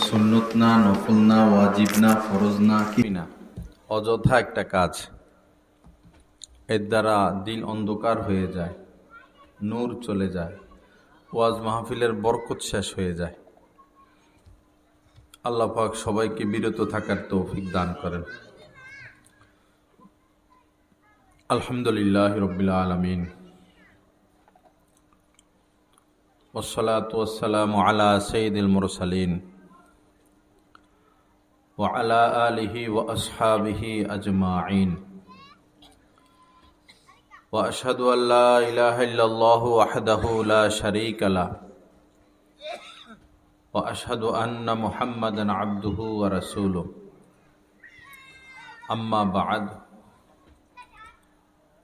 সুন্নত না, নফল না, ওয়াজিব না, ফরজ না, কি না, অযথা একটা কাজ। এর দ্বারা দিল অন্ধকার হয়ে যায়, নূর চলে যায়, ওয়াজ মাহফিলের বরকত শেষ হয়ে যায়। আল্লাহ পাক সবাইকে বিরত থাকার তৌফিক দান করেন। আলহামদুলিল্লাহ রাব্বিল আলামিন, ওয়াসসালাতু ওয়াসসালামু আলা সাইয়্যিদিল মুরসালিন ওয়া আলা আলিহি ওয়া আসহাবিহি আজমাইন। ওয়া আশহাদু আল লা ইলাহা ইল্লাল্লাহু ওয়াহদাহু লা শারীকা লাহু ওয়া আশহাদু আন্না মুহাম্মাদান আবদুহু ওয়া রাসূলুহু। আম্মা বা'দ।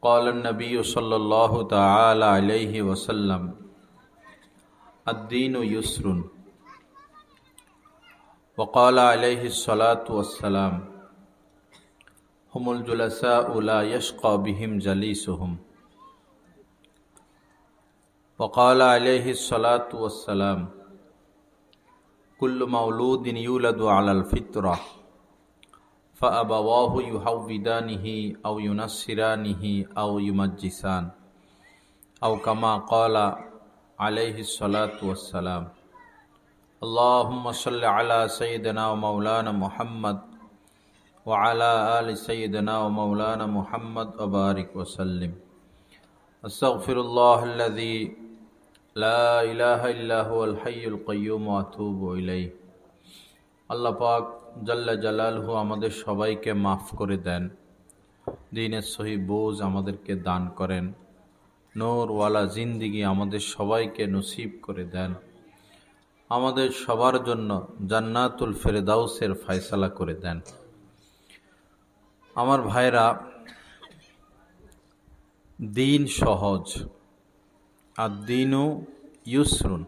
قال النبي صلى الله تعالى عليه وسلم الدين يسر، وقال عليه الصلاة والسلام هم الجلساء لا يشقى بهم جليسهم، وقال عليه الصلاة والسلام كل مولود يولد على الفطرة فأبواه يهودانه أو ينصرانه أو يمجسان، أو كما قال عليه الصلاة والسلام. اللهم صل على سيدنا ومولانا محمد وعلى آل سيدنا ومولانا محمد وبارك وسلم. أستغفر الله الذي لا إله إلا هو الحي القيوم وأتوب إليه. আল্লাহ পাক জাল্লা জালালহু আমাদের সবাইকে মাফ করে দেন, দ্বীনের সহি বোঝ আমাদেরকে দান করেন, নূরওয়ালা জিন্দিগি আমাদের সবাইকে নসিব করে দেন, আমাদের সবার জন্য জান্নাতুল ফেরদাউসের ফয়সালা করে দেন। আমার ভাইরা, দিন সহজ, আর দিনও ইউসরুন।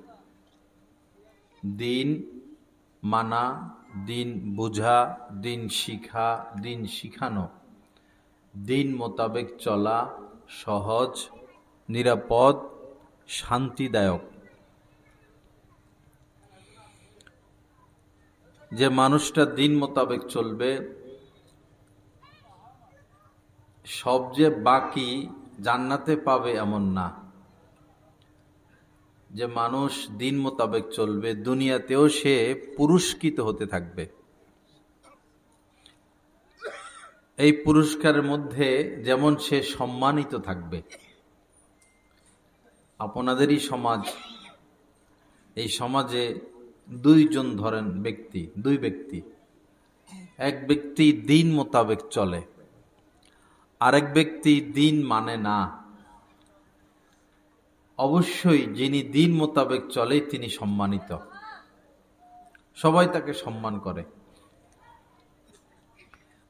দিন মানা, দিন বুঝা, দিন শিখা, দিন শিখানো, দিন মোতাবেক চলা সহজ, নিরাপদ, শান্তিদায়ক। যে মানুষটা দিন মোতাবেক চলবে, সব যে বাকি জান্নাতে পাবে এমন না। যে মানুষ দিন মোতাবেক চলবে, দুনিয়াতেও সে পুরস্কৃত হতে থাকবে। এই পুরস্কারের মধ্যে যেমন সে সম্মানিত থাকবে। আপনাদেরই সমাজ, এই সমাজে দুইজন ধরেন ব্যক্তি, দুই ব্যক্তি, এক ব্যক্তি দিন মোতাবেক চলে, আরেক ব্যক্তি দিন মানে না। অবশ্যই যিনি দিন মোতাবেক চলে তিনি সম্মানিত, সবাই তাকে সম্মান করে।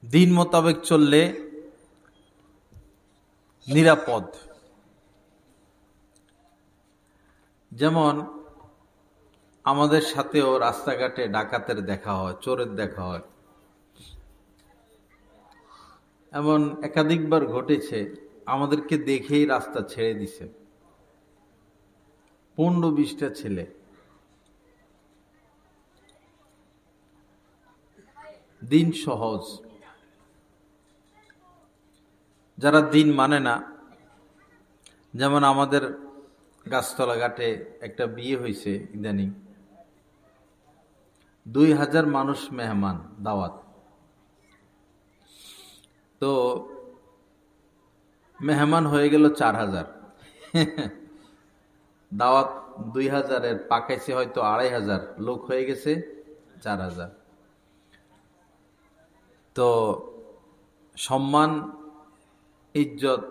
দিন মোতাবেক চললে নিরাপদ। যেমন আমাদের সাথেও রাস্তাঘাটে ডাকাতের দেখা হয়, চোরের দেখা হয়। এমন একাধিকবার ঘটেছে, আমাদেরকে দেখেই রাস্তা ছেড়ে দিছে 15-20টা ছেলে। দিন সহজ। যারা দিন মানে না, যেমন আমাদের গাছতলা ঘাটে একটা বিয়ে হয়েছে ইদানিং, 2000 মানুষ মেহমান দাওয়াত। তো মেহমান হয়ে গেল 4000। দাওয়াত 2000-এর পাকাইছে হয়তো 2500, লোক হয়ে গেছে 4000। তো সম্মান ইজ্জত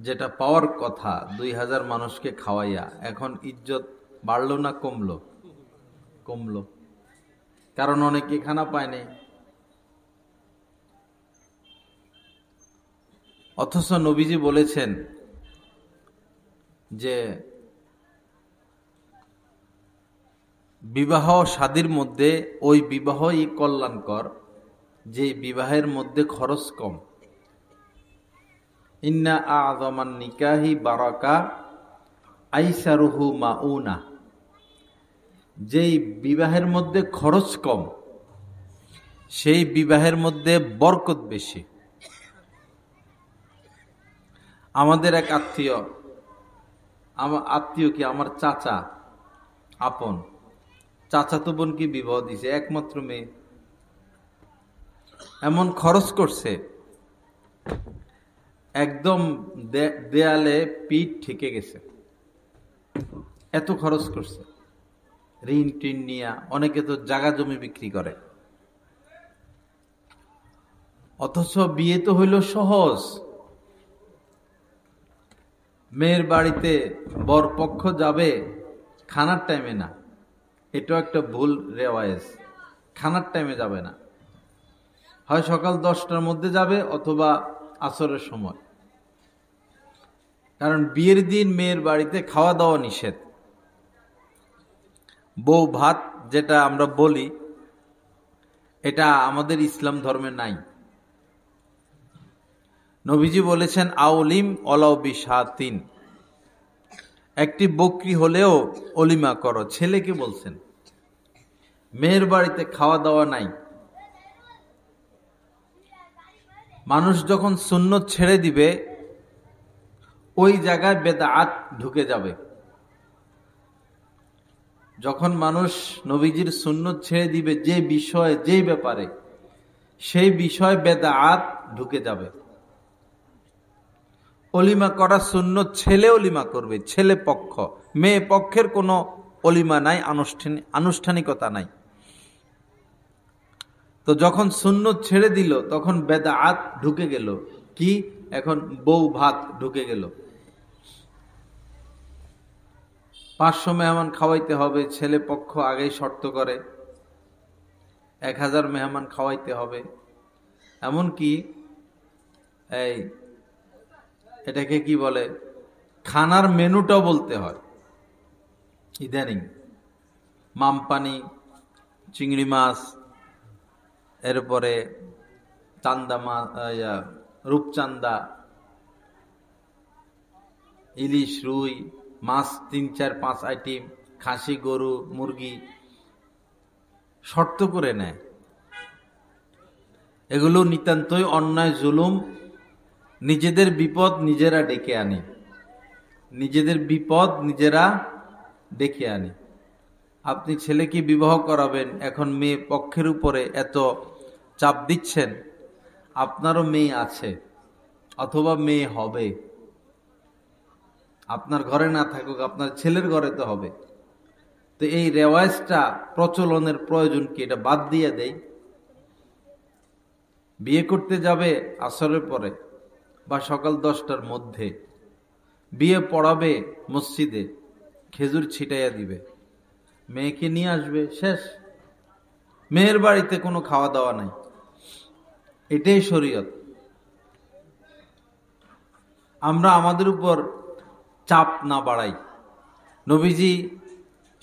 যেটা পাওয়ার কথা 2000 মানুষকে খাওয়াইয়া, এখন ইজ্জত বাড়লো না কমলো? কমলো। কারণ অনেকে খানা পায়নি। অথচ নবীজি বলেছেন যে বিবাহ শাদীর মধ্যে ওই বিবাহই কল্যাণকর যে বিবাহের মধ্যে খরচ কম। ইন্না আযমান নিকাহি বারাকা আইসারুহু মাউনা। যেই বিবাহের মধ্যে খরচ কম, সেই বিবাহের মধ্যে বরকত বেশি। আমাদের এক আত্মীয়, আমার আত্মীয় কি আমার চাচা, আপন চাচাতো বোনকে বিবাহ দিছে, একমাত্র মেয়ে। এমন খরচ করছে, একদম দেয়ালে পিঠ ঠেকে গেছে, এত খরচ করছে। ঋণ টিন নিয়া অনেকে তো জায়গা জমি বিক্রি করে। অথচ বিয়ে তো হইল সহজ। মেয়ের বাড়িতে বরপক্ষ যাবে খানার টাইমে না, এটাও একটা ভুল রেওয়াজ। খানার টাইমে যাবে না, হয় সকাল 10টার মধ্যে যাবে অথবা আসরের সময়। কারণ বিয়ের দিন মেয়ের বাড়িতে খাওয়া দাওয়া নিষেধ। বউ ভাত যেটা আমরা বলি, এটা আমাদের ইসলাম ধর্মে নাই। নবীজি বলেছেন আউলিম অলাউ বিশাতিন, একটি বকরি হলেও অলিমা করো। ছেলেকে বলছেন, মেয়ের বাড়িতে খাওয়া দাওয়া নাই। মানুষ যখন সুন্নত ছেড়ে দিবে, ওই জায়গায় বেদাত ঢুকে যাবে। যখন মানুষ নবীজির সুন্নত ছেড়ে দিবে যে বিষয়ে, যেই ব্যাপারে, সেই বিষয় বেদাত ঢুকে যাবে। অলিমা করা সুন্নত, ছেলে অলিমা করবে, ছেলে পক্ষ। মেয়ে পক্ষের কোনো অলিমা নাই, আনুষ্ঠানিকতা নাই। তো যখন সুন্নত ছেড়ে দিল তখন বেদাত ঢুকে গেল। কি? এখন বউ ভাত ঢুকে গেল। 500 মেহমান খাওয়াইতে হবে, ছেলে পক্ষ আগেই শর্ত করে 1000 মেহমান খাওয়াইতে হবে। এমনকি এটাকে কি বলে, খানার মেনুটাও বলতে হয় ইদানিং। মামপানি, চিংড়ি মাছ, এরপরে চান্দা মাছ, রূপচান্দা, ইলিশ, রুই মাছ, 3, 4, 5 আইটেম, খাসি, গরু, মুরগি শর্ত করে নেয়। এগুলো নিতান্তই অন্যায়, জুলুম। নিজেদের বিপদ নিজেরা ডেকে আনি, নিজেদের বিপদ নিজেরা ডেকে আনি। আপনি ছেলেকে বিবাহ করাবেন, এখন মেয়ে পক্ষের উপরে এত চাপ দিচ্ছেন। আপনারও মেয়ে আছে অথবা মেয়ে হবে, আপনার ঘরে না থাকুক, আপনার ছেলের ঘরে তো হবে। তো এই রেওয়াজটা প্রচলনের প্রয়োজন কি? এটা বাদ দিয়ে দেই। বিয়ে করতে যাবে আসরের পরে বা সকাল 10টার মধ্যে, বিয়ে পড়াবে মসজিদে, খেজুর ছিটাইয়া দিবে, মেয়েকে নিয়ে আসবে, শেষ। মেয়ের বাড়িতে কোনো খাওয়া দাওয়া নাই। এটাই শরীয়ত। আমরা আমাদের উপর চাপ না বাড়াই। নবীজি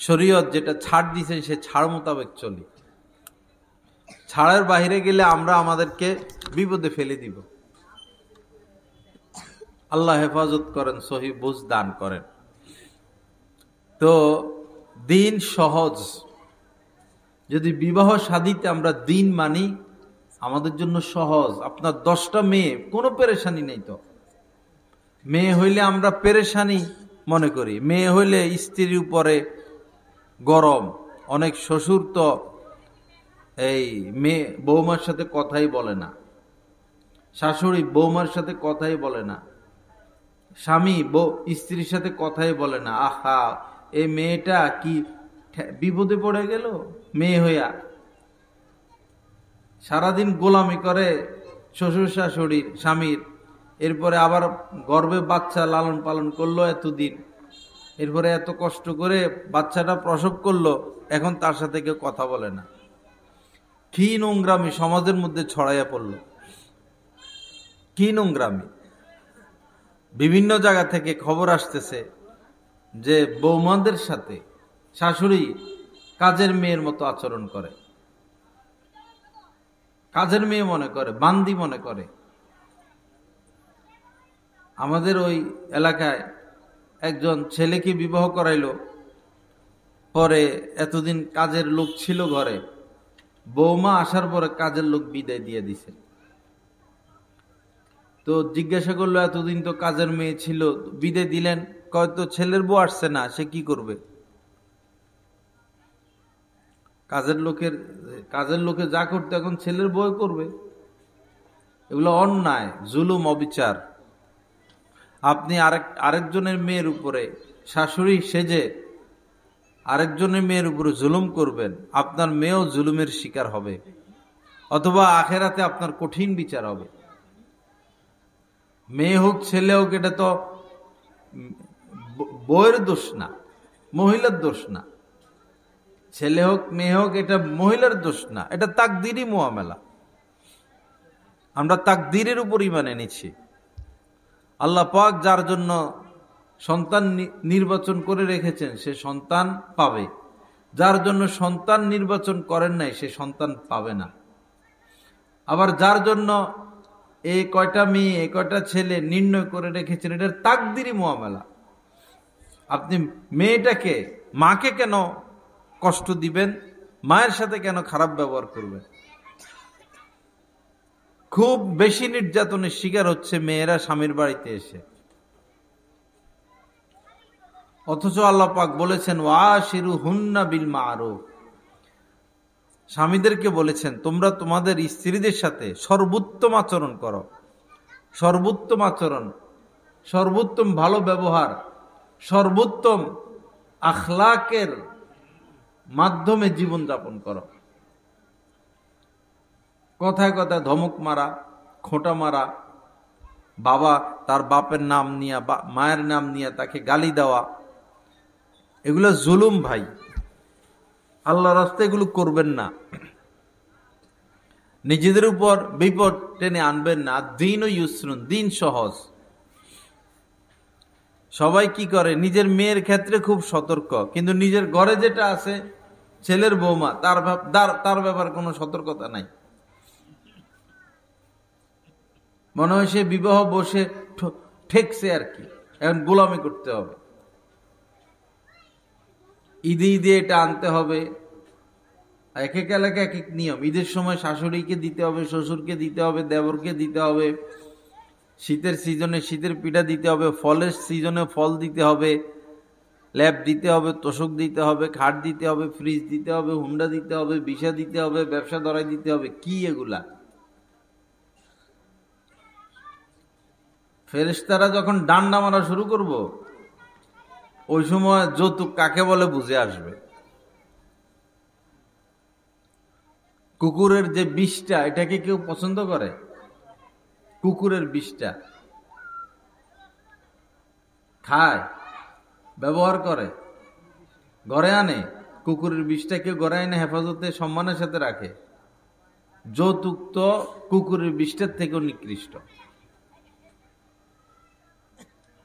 শরীয়ত যেটা ছাড় দিয়েছেন সে ছাড় মোতাবেক চলি। ছাড়ের বাইরে গেলে আমরা আমাদেরকে বিপদে ফেলে দিব। আল্লাহ হেফাজত করেন, সহি বুঝ দান করেন। তো দিন সহজ। যদি বিবাহ শাদীতে আমরা দিন মানি, আমাদের জন্য সহজ। আপনার 10টা মেয়ে, কোনো পেরেশানি নেই। তো মেয়ে হইলে আমরা পেরেশানি মনে করি, মেয়ে হইলে স্ত্রীর উপরে গরম। অনেক শ্বশুর তো এই মেয়ে বৌমার সাথে কথাই বলে না, শাশুড়ি বৌমার সাথে কথাই বলে না, স্বামী স্ত্রীর সাথে কথাই বলে না। আহা, এই মেয়েটা কি বিপদে পড়ে গেল। মেয়ে হইয়া সারাদিন গোলামি করে শ্বশুর শাশুড়ির, স্বামীর। এরপরে আবার গর্ভে বাচ্চা লালন পালন করলো এতদিন, এরপরে এত কষ্ট করে বাচ্চাটা প্রসব করলো, এখন তার সাথে কেউ কথা বলে না। কি নোংরামি সমাজের মধ্যে ছড়াইয়া পড়লো, কি নোংরামি। বিভিন্ন জায়গা থেকে খবর আসতেছে যে বৌমাদের সাথে শাশুড়ি কাজের মেয়ের মতো আচরণ করে, কাজের মেয়ে মনে করে, বান্দি মনে করে। আমাদের ওই এলাকায় একজন ছেলেকে বিবাহ করাইলো, পরে এতদিন কাজের লোক ছিল ঘরে, বৌমা আসার পরে কাজের লোক বিদায় দিয়ে দিছে। তো জিজ্ঞাসা করলো এতদিন তো কাজের মেয়ে ছিল, বিদায় দিলেন? কয়তো ছেলের বউ আসছে না, সে কি করবে? কাজের লোকে যা করতে এখন ছেলের বউ করবে। এগুলো অন্যায়, জুলুম, অবিচার। আপনি আরেকজনের মেয়ের উপরে শাশুড়ি সেজে আরেকজনের মেয়ের উপরে জুলুম করবেন, আপনার মেয়েও জুলুমের শিকার হবে, অথবা আখেরাতে আপনার কঠিন বিচার হবে। মেয়ে হোক ছেলে হোক, এটা তো বউয়ের দোষ না, মহিলার দোষ না। ছেলে হোক মেয়ে হোক, এটা মহিলার দোষ না, এটা তাকদীরি মুআমালা। আমরা তাকদীরের উপর ঈমান এনেছি। আল্লাহ পাক যার জন্য সন্তান নির্বাচন করে রেখেছেন সে সন্তান পাবে, যার জন্য সন্তান নির্বাচন করেন নাই সে সন্তান পাবে না। আবার যার জন্য এই কয়টা মেয়ে এই কয়টা ছেলে নির্ণয় করে রেখেছেন, এটার তাকদীরি মুআমালা। আপনি মেয়েটাকে, মাকে কেন কষ্ট দিবেন? মায়ের সাথে কেন খারাপ ব্যবহার করবেন? খুব বেশি নির্যাতনের শিকার হচ্ছে মেয়েরা স্বামীর বাড়িতে এসে। অথচ আল্লাহ পাক বলেছেন ওয়াশিরুহুন্না বিল মারুফ, স্বামীদেরকে বলেছেন তোমরা তোমাদের স্ত্রীদের সাথে সর্বোত্তম আচরণ করো। সর্বোত্তম আচরণ, সর্বোত্তম ভালো ব্যবহার, সর্বোত্তম আখলাকের মাধ্যমে জীবনযাপন করো। কথায় কথায় ধমক মারা, খোঁটা মারা, বাবা তার বাপের নাম নিয়ে, মায়ের নাম নিয়ে তাকে গালি দেওয়া, এগুলো জুলুম ভাই। আল্লাহর রাস্তায় এগুলো করবেন না, নিজেদের উপর বিপদ টেনে আনবেন না। দিন ও ইউসরুন, দিন সহজ। সবাই কি করে, নিজের মেয়ের ক্ষেত্রে খুব সতর্ক, কিন্তু নিজের ঘরে যেটা আছে ছেলের বৌমা, তার ব্যাপারে কোনো সতর্কতা নাই। মনে হয় সে বিবাহ বসে ঠেকছে আর কি, এখন গোলামি করতে হবে। ঈদে ঈদে এটা আনতে হবে, এক এক এলাকায় এক এক নিয়ম। ঈদের সময় শাশুড়িকে দিতে হবে, শ্বশুরকে দিতে হবে, দেবরকে দিতে হবে, শীতের সিজনে শীতের পিঠা দিতে হবে, ফলের সিজনে ফল দিতে হবে, ল্যাব দিতে হবে, তোষক দিতে হবে, খাট দিতে হবে, ফ্রিজ দিতে হবে, হুন্ডা দিতে হবে, ভিসা দিতে হবে, ব্যবসা ধরাই দিতে হবে। কি এগুলা? ফেরেশতারা যখন ডান্ডা মারা শুরু করব, ওই সময় যৌতুক কাকে বলে বুঝে আসবে। কুকুরের যে বিষটা, এটাকে কেউ পছন্দ করে? কুকুরের বিষটা খায়, ব্যবহার করে, ঘরে আনে। কুকুরের বিষটা কেউ ঘরে আনে হেফাজতে সম্মানের সাথে রাখে। যৌতুক তো কুকুরের বিষটার থেকেও নিকৃষ্ট।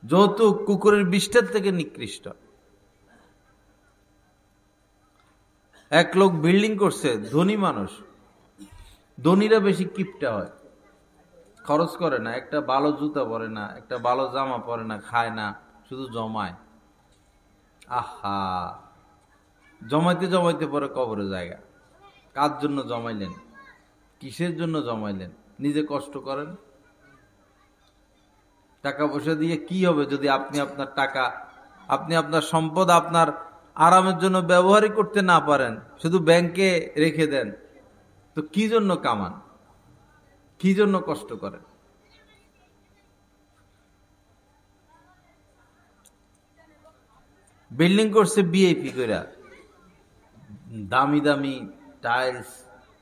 যৌতুক কুকুরের বিষটার থেকে নিকৃষ্ট। এক লোক বিল্ডিং করছে, ধনী মানুষ। ধনীরা বেশি কিপটা হয়, খরচ করে না, একটা ভালো জুতা পরে না, একটা ভালো জামা পরে না, খায় না, শুধু জমায়। আহা, জমাইতে জমাইতে পরে কবরে জায়গা। কার জন্য জমাইলেন? কিসের জন্য জমাইলেন? নিজে কষ্ট করেন। টাকা পয়সা দিয়ে কি হবে যদি আপনি আপনার টাকা, আপনি আপনার সম্পদ আপনার আরামের জন্য ব্যবহারই করতে না পারেন, শুধু ব্যাংকে রেখে দেন? তো কি জন্য কামান? কি জন্য কষ্ট করেন? বিল্ডিং করছে বিআইপি কইরা, দামি দামি টাইলস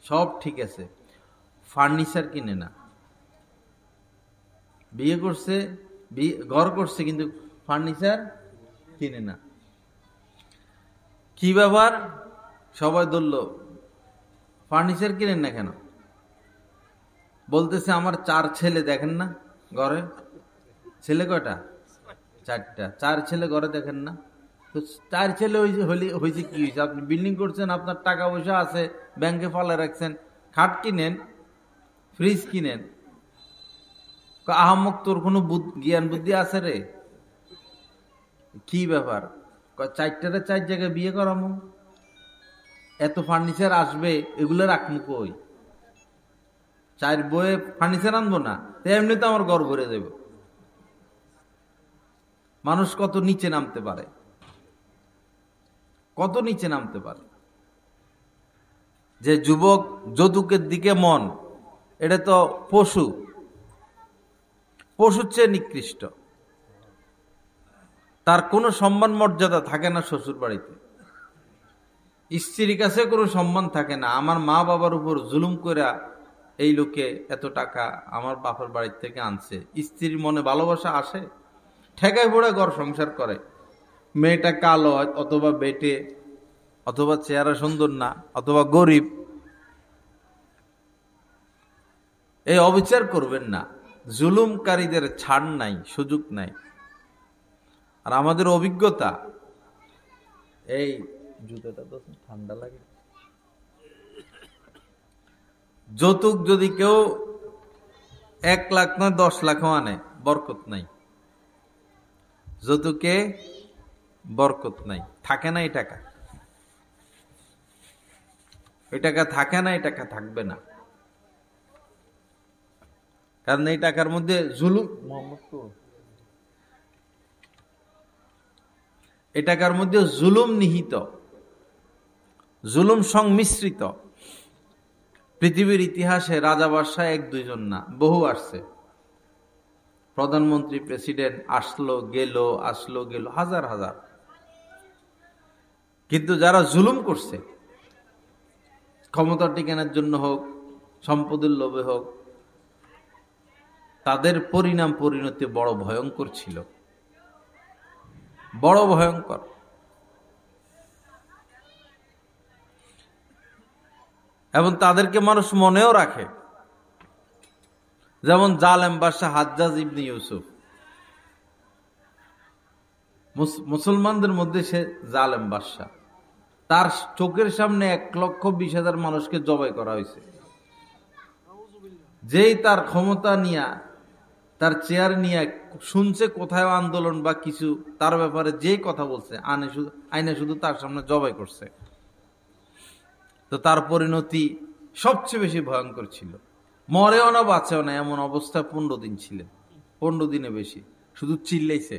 সব ঠিক আছে, ফার্নিচার কিনে না। বিয়ে করছে, ঘর করছে, কিন্তু ফার্নিচার কিনে না। কি ব্যাপার? সবাই ধরল, ফার্নিচার কিনেন না কেন? বলতেছে আমার 4 ছেলে, দেখেন না ঘরে? ছেলে কয়টা? 4টা। 4 ছেলে ঘরে, দেখেন না? তো 4 ছেলে হয়েছে কি হয়েছে? আপনি বিল্ডিং করছেন, আপনার টাকা পয়সা আছে, ব্যাংকে ফালা রাখছেন, খাট কিনেন, ফ্রিজ কিনেন। আহাম্মক তোর কোনো জ্ঞান বুদ্ধি আছে রে? কি ব্যাপার? চারটারে চার জায়গায় বিয়ে করামো, এত ফার্নিচার আসবে, এগুলো রাখবো কই? চার বয়ে ফার্নিচার আনবো না, এমনি তো আমার ঘর ভরে দেবে। মানুষ কত নিচে নামতে পারে, কত নিচে নামতে পারে। যে যুবক যৌতুকের দিকে মন, এটা তো পশু, পশুর চেয়ে নিকৃষ্ট। তার কোনো সম্মান মর্যাদা থাকে না শ্বশুর বাড়িতে, স্ত্রীর কাছে কোনো সম্মান থাকে না। আমার মা বাবার উপর জুলুম করে এই লোকে এত টাকা আমার বাপের বাড়ির থেকে আনছে, স্ত্রীর মনে ভালোবাসা আসে? ঠেকায় পড়ে ঘর সংসার করে। মেয়েটা কালো অথবা বেটে, অথবা চেহারা সুন্দর না, অথবা গরিব, এই অবিচার করবেন না। জুলুমকারীদের ছাড় নাই, সুযোগ নাই। আর আমাদের অভিজ্ঞতা, এই জুতোটা তো ঠান্ডা লাগে। যৌতুক যদি কেউ 1 লাখ নয় 10 লাখও আনে, বরকত নাই। যৌতুকে বরকত নাই, থাকে না। এই টাকা থাকে না, এই টাকা থাকবে না। কারণ এই টাকার মধ্যে জুলুম, এই টাকার মধ্যে জুলুম নিহিত, জুলুম সংমিশ্রিত। পৃথিবীর ইতিহাসে রাজা বাদশাহ 1-2 জন না, বহু আসছে। প্রধানমন্ত্রী, প্রেসিডেন্ট আসলো গেল, আসলো গেল, হাজার হাজার। কিন্তু যারা জুলুম করছে, ক্ষমতা টিকানোর জন্য হোক, সম্পদের লোভে হোক, তাদের পরিণতি বড় ভয়ঙ্কর ছিল, বড় ভয়ঙ্কর। এবং তাদেরকে মানুষ মনেও রাখে। যেমন জালেম বাদশাহ হাজ্জাজ ইবনে ইউসুফ, মুসলমানদের মধ্যে সে জালেম বাদশাহ। তার চোখের সামনে 1,20,000 মানুষকে জবাই করা হয়েছে। যেই তার ক্ষমতা নিয়ে, তার চেয়ার নিয়ে শুনছে কোথায় আন্দোলন বা কিছু, তার ব্যাপারে যেই কথা বলছে আইনে শুধু তার সামনে জবাই করছে। তো তার পরিণতি সবচেয়ে বেশি ভয়ঙ্কর ছিল। মরেও না বাঁচেও না, এমন অবস্থা 15 দিন ছিলেন। 15 দিনে বেশি, শুধু চিল্লাইছে।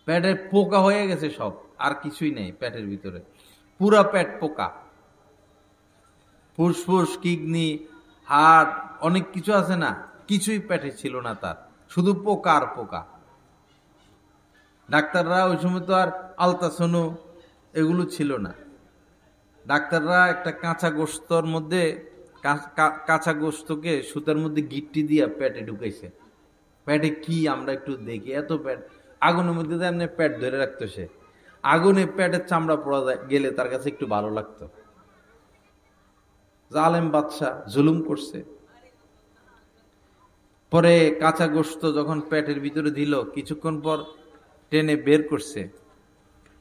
পেটে পোকা হয়ে গেছে সব, আর কিছুই নেই পেটের ভিতরে, পুরা পেট পোকা। ফুসফুস, কিডনি, হার্ট, অনেক কিছু আছে না, কিছুই পেটে ছিল না তার, শুধু পোকা আর পোকা। ডাক্তাররা ওই সময় তো আর আলট্রাসাউন্ড এগুলো ছিল না। ডাক্তাররা একটা কাঁচা গোস্তর মধ্যে, কাঁচা গোস্তকে সুতার মধ্যে গিট্টি দিয়ে পেটে ঢুকাইছে। পেটে কি আমরা একটু দেখি, এত পেট, আগুনের মধ্যে এমনি পেট ধরে রাখতো সে। আগুনে পেটের চামড়া পড়া গেলে তার কাছে একটু ভালো লাগতো। জালেম বাদশাহ জুলুম করছে। পরে কাঁচা গোস্ত যখন পেটের ভিতরে দিল, কিছুক্ষণ পর টেনে বের করছে।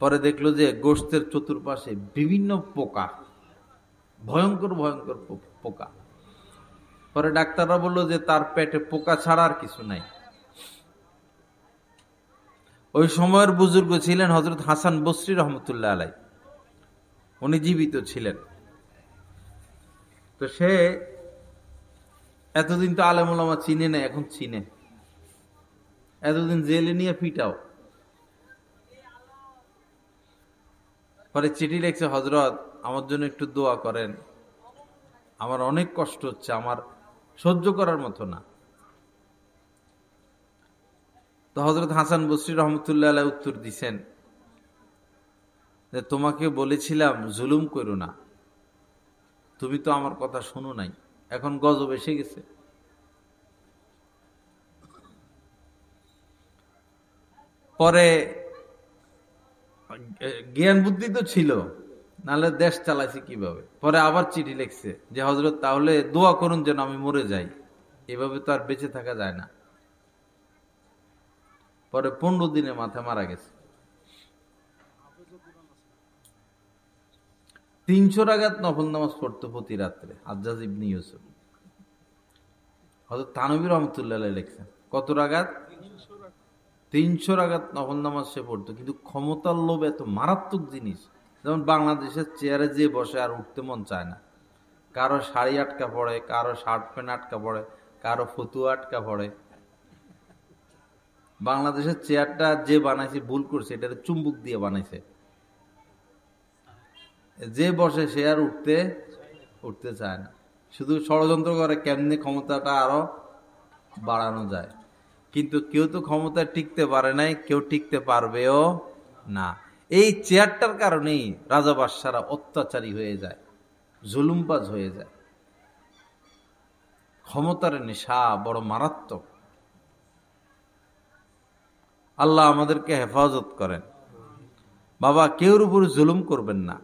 পরে দেখলো যে গোস্তের চতুর্পাশে বিভিন্ন পোকা, ভয়ঙ্কর ভয়ঙ্কর পোকা। পরে ডাক্তাররা বলল যে তার পেটে পোকা ছাড়া আর কিছু নাই। ওই সময়ের বুজুর্গ ছিলেন হযরত হাসান বসরি রহমতুল্লাহ আলাই, উনি জীবিত ছিলেন। তো সে এতদিন তো আলেম ওলামা চিনে না, এখন চিনে। এতদিন জেলে নিয়ে ফিটাও। পরে চিঠি লিখছে, হযরত আমার জন্য একটু দোয়া করেন, আমার অনেক কষ্ট হচ্ছে, আমার সহ্য করার মতো না। তো হযরত হাসান বসরি রহমতুল্লাহ আলাইহি উত্তর দিছেন যে তোমাকে বলেছিলাম জুলুম করো না, তুমি তো আমার কথা শোনো নাই, এখন গজব এসে গেছে। পরে জ্ঞান বুদ্ধি তো ছিল, নাহলে দেশ চালাইছে কিভাবে। পরে আবার চিঠি লিখছে যে হযরত তাহলে দোয়া করুন যেন আমি মরে যাই, এভাবে তো আর বেঁচে থাকা যায় না। পরে 15 দিনে মাথা মারা গেছে। 300 রাকাত নফল নামাজ পড়তো প্রতি রাত্রে হাজ্জাজ ইবনে ইউসুফ। হযরত থানবী রহমতুল্লাহ আলাইহি লিখছেন কত রাকাত? 300 রাকাত নফল নামাজ সে পড়তো, কিন্তু ক্ষমতার লোভ এত মারাত্মক জিনিস। যেমন বাংলাদেশের চেয়ারে যে বসে আর উঠতে মন চায় না, কারো শাড়ি আটকা পড়ে, কারো শার্ট প্যান্ট আটকা পড়ে, কারো ফতুয়া আটকা পড়ে। বাংলাদেশের চেয়ারটা যে বানাইছে ভুল করছে, এটা চুম্বুক দিয়ে বানাইছে, যে বসে সে আর উঠতে চায় না, শুধু ষড়যন্ত্র করে কেমনে ক্ষমতাটা আরো বাড়ানো যায়। কিন্তু কেউ তো ক্ষমতায় টিকতে পারে নাই, কেউ টিকতে পারবেও না। এই চেয়ারটার কারণেই রাজা বাদশারা অত্যাচারী হয়ে যায়, জুলুমবাজ হয়ে যায়। ক্ষমতার নেশা বড় মারাত্মক। আল্লাহ আমাদেরকে হেফাজত করেন। বাবা, কেউর উপর জুলুম করবেন না।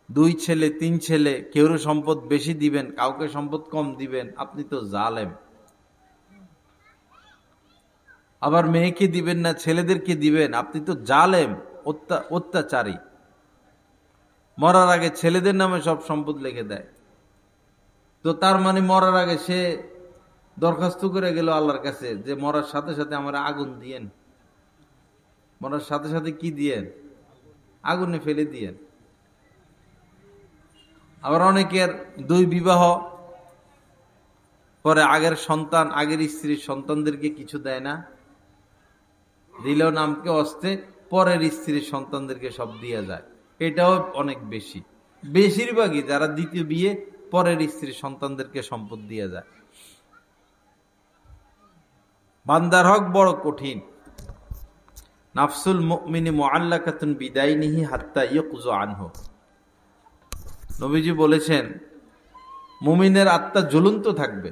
2 ছেলে 3 ছেলে, কেউর সম্পদ বেশি দিবেন, কাউকে সম্পদ কম দিবেন, আপনি তো জালেম। আবার মেয়েকে দিবেন না, ছেলেদেরকে দিবেন, আপনি তো জালেম, অত্যাচারী। মরার আগে ছেলেদের নামে সব সম্পদ লিখে দেয়, তো তার মানে মরার আগে সে দরখাস্ত করে গেল আল্লাহর কাছে যে মরার সাথে সাথে আমার আগুন দিয়েন, মরার সাথে সাথে কি দিয়েন? আগুনে ফেলে দিয়েন। আবার অনেকের 2 বিবাহ পরে আগের সন্তান, আগের স্ত্রীর সন্তানদেরকে কিছু দেয় না, দিলেও নামকে অস্তে পরের স্ত্রীর সন্তানদেরকে সব দিয়ে যায়। এটাও অনেক বেশি। বেশিরভাগই যারা দ্বিতীয় বিয়ে, পরের স্ত্রীর সন্তানদেরকে সম্পদ দিয়ে যায়। বান্দার হক বড় কঠিন। নাফসুল মুমিনি মুআল্লাকাতুন বিদাইনিহি হাত্তা ইয়কুযু আনহু। নবীজি বলেছেন, মুমিনের আত্মা জ্বলন্ত থাকবে।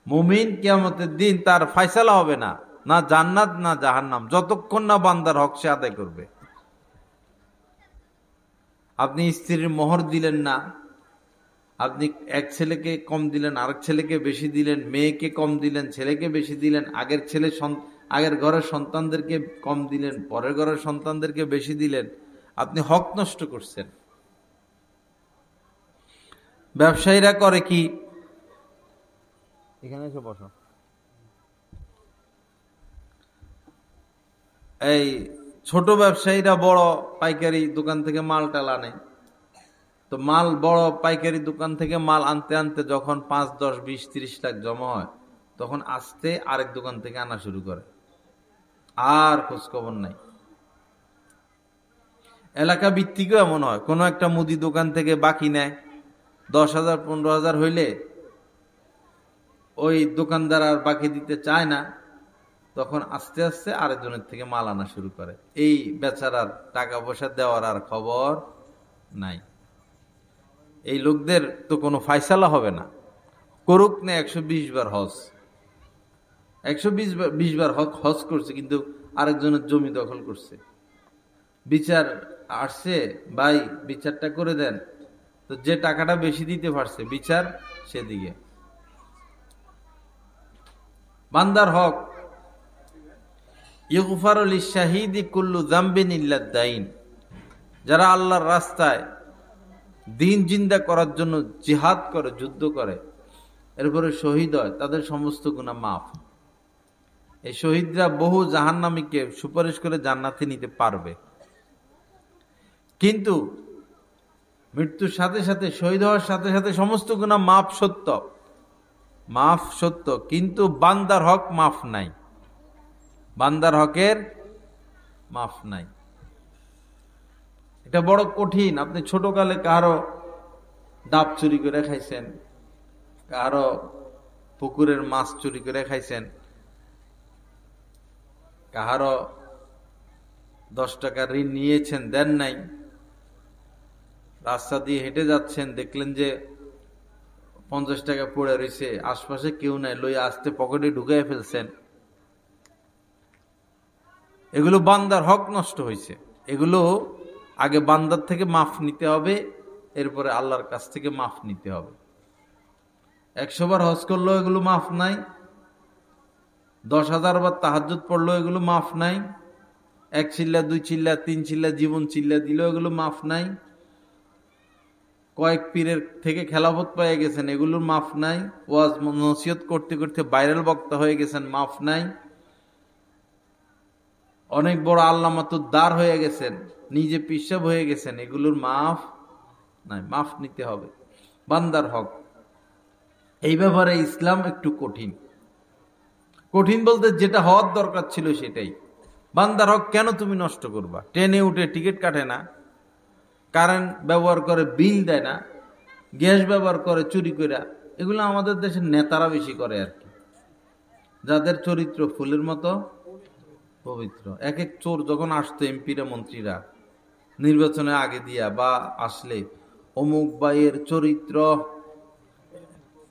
মুমিন কিয়ামতের দিন তার ফয়সালা হবে না, না জান্নাত না জাহান্নাম, যতক্ষণ না বান্দার হক সে আদায় করবে। আপনি স্ত্রীর মোহর দিলেন না, আপনি এক ছেলেকে কম দিলেন, আরেক ছেলেকে বেশি দিলেন, মেয়েকে কম দিলেন, ছেলেকে বেশি দিলেন, আগের ঘরের সন্তানদেরকে কম দিলেন, পরের ঘরের সন্তানদেরকে বেশি দিলেন, আপনি হক নষ্ট করছেন। ব্যবসায়ীরা করে কি, এখানে এসে বসো, এই ছোট ব্যবসায়ীরা বড় পাইকারি দোকান থেকে মাল টাল আনে, তো মাল বড় পাইকারি দোকান থেকে মাল আনতে আনতে যখন 5, 10, 20, 30 লাখ জমা হয়, তখন আস্তে আরেক দোকান থেকে আনা শুরু করে, আর খোঁজ খবর নাই। এলাকা ভিত্তিকও এমন হয়, কোনো একটা মুদি দোকান থেকে বাকি নেয় 10,000, 15,000 হইলে ওই দোকানদার আর বাকি দিতে চায় না, তখন আস্তে আস্তে আরেকজনের থেকে মাল আনা শুরু করে। এই বেচারার টাকা পয়সা দেওয়ার আর খবর নাই। এই লোকদের তো কোনো ফায়সালা হবে না, করুক না 120 বার হজ, 120 বার হজ করছে, কিন্তু আরেকজনের জমি দখল করছে। বিচার আসছে, ভাই বিচারটা করে দেন, তো যে টাকাটা বেশি দিতে পারছে বিচার সেদিকে। বান্দার হক, ইগফারু লিশ-শাহীদি কুল্লু যামবিন ইল্লা দাইন। যারা আল্লাহর রাস্তায় দিন জিন্দা করার জন্য জিহাদ করে, যুদ্ধ করে, এরপরে শহীদ হয়, তাদের সমস্ত গুনাহ মাফ। এই শহীদরা বহু জাহান্নামীকে সুপারিশ করে জান্নাতে নিতে পারবে। কিন্তু মৃত্যুর সাথে সাথে, শহীদ হওয়ার সাথে সাথে সমস্ত গুনাহ মাফ সত্য, কিন্তু বান্দার হক মাফ নাই, বান্দার হকের মাফ নাই। এটা বড় কঠিন। আপনি ছোটকালে কারো ডাব চুরি করে খাইছেন, কারো পুকুরের মাছ চুরি করে খাইছেন, কারো 10 টাকা ঋণ নিয়েছেন, দেন নাই, রাস্তা দিয়ে হেঁটে যাচ্ছেন, দেখলেন যে 50 টাকা পড়ে রয়েছে, আশপাশে কেউ নাই, লইয়া আসতে পকেটে ঢুকাই ফেলছেন। এগুলো বান্দার হক নষ্ট হয়েছে। এগুলো আগে বান্দার থেকে মাফ নিতে হবে, এরপরে আল্লাহর কাছ থেকে মাফ নিতে হবে। 100 বার হজ করলেও এগুলো মাফ নাই, 10,000 বার তাহাজ্জুদ পড়লেও এগুলো মাফ নাই, 1 চিল্লা 2 চিল্লা 3 চিল্লা জীবন চিল্লা দিলেও এগুলো মাফ নাই। কয়েক পীরের থেকে খেলাফত পেয়ে গেছেন, এগুলোর মাফ নাই। ওয়াজ নসিহত করতে করতে ভাইরাল বক্তা হয়ে গেছেন, মাফ নাই। অনেক বড় আল্লামাতুদ্দার হয়ে গেছেন, নিজে পিসাব হয়ে গেছেন, এগুলোর মাফ নাই। মাফ নিতে হবে, বান্দার হক। এই ব্যাপারে ইসলাম একটু কঠিন। কঠিন বলতে যেটা হওয়ার দরকার ছিল সেটাই। বান্দার হক কেন তুমি নষ্ট করবা? ট্রেনে উঠে টিকিট কাটে না, কারেন্ট ব্যবহার করে বিল দেয় না, গ্যাস ব্যবহার করে চুরি করে। এগুলো আমাদের দেশের নেতারা বেশি করে আর কি, যাদের চরিত্র ফুলের মতো পবিত্র। এক এক চোর যখন আসতো এমপিরা মন্ত্রীরা নির্বাচনে আগে দিয়া বা আসলে, অমুক ভাইয়ের চরিত্র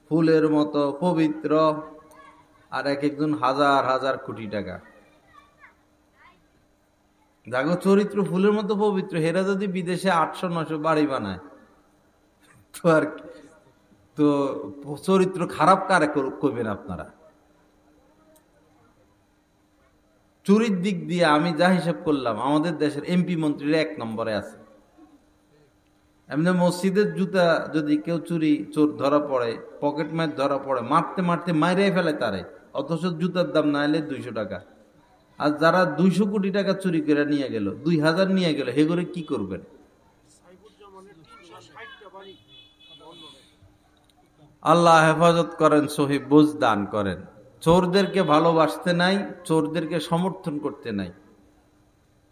ফুলের মতো পবিত্র, আর এক একজন হাজার হাজার কোটি টাকা। দেখো চরিত্র ফুলের মতো পবিত্র, হেরা যদি বিদেশে 800-900 বাড়ি বানায় তো আর তো চরিত্র খারাপ কারে করবেন আপনারা? চুরির দিক দিয়ে আমি যা হিসাব করলাম আমাদের দেশের এমপি মন্ত্রীরা 1 নম্বরে আছে। এমনি মসজিদের জুতা যদি কেউ চোর ধরা পড়ে, পকেট মার ধরা পড়ে, মারতে মারতে মাইরে ফেলে তারে, অথচ জুতার দাম না এলে 200 টাকা। আর যারা 200 কোটি টাকা চুরি করে নিয়ে গেল, 2000 নিয়ে গেল, হেগুলো কি করবেন? আল্লাহ হেফাজত করেন, সহি বুঝ দান করেন। চোরদেরকে ভালোবাসতে নাই, চোরদেরকে সমর্থন করতে নাই।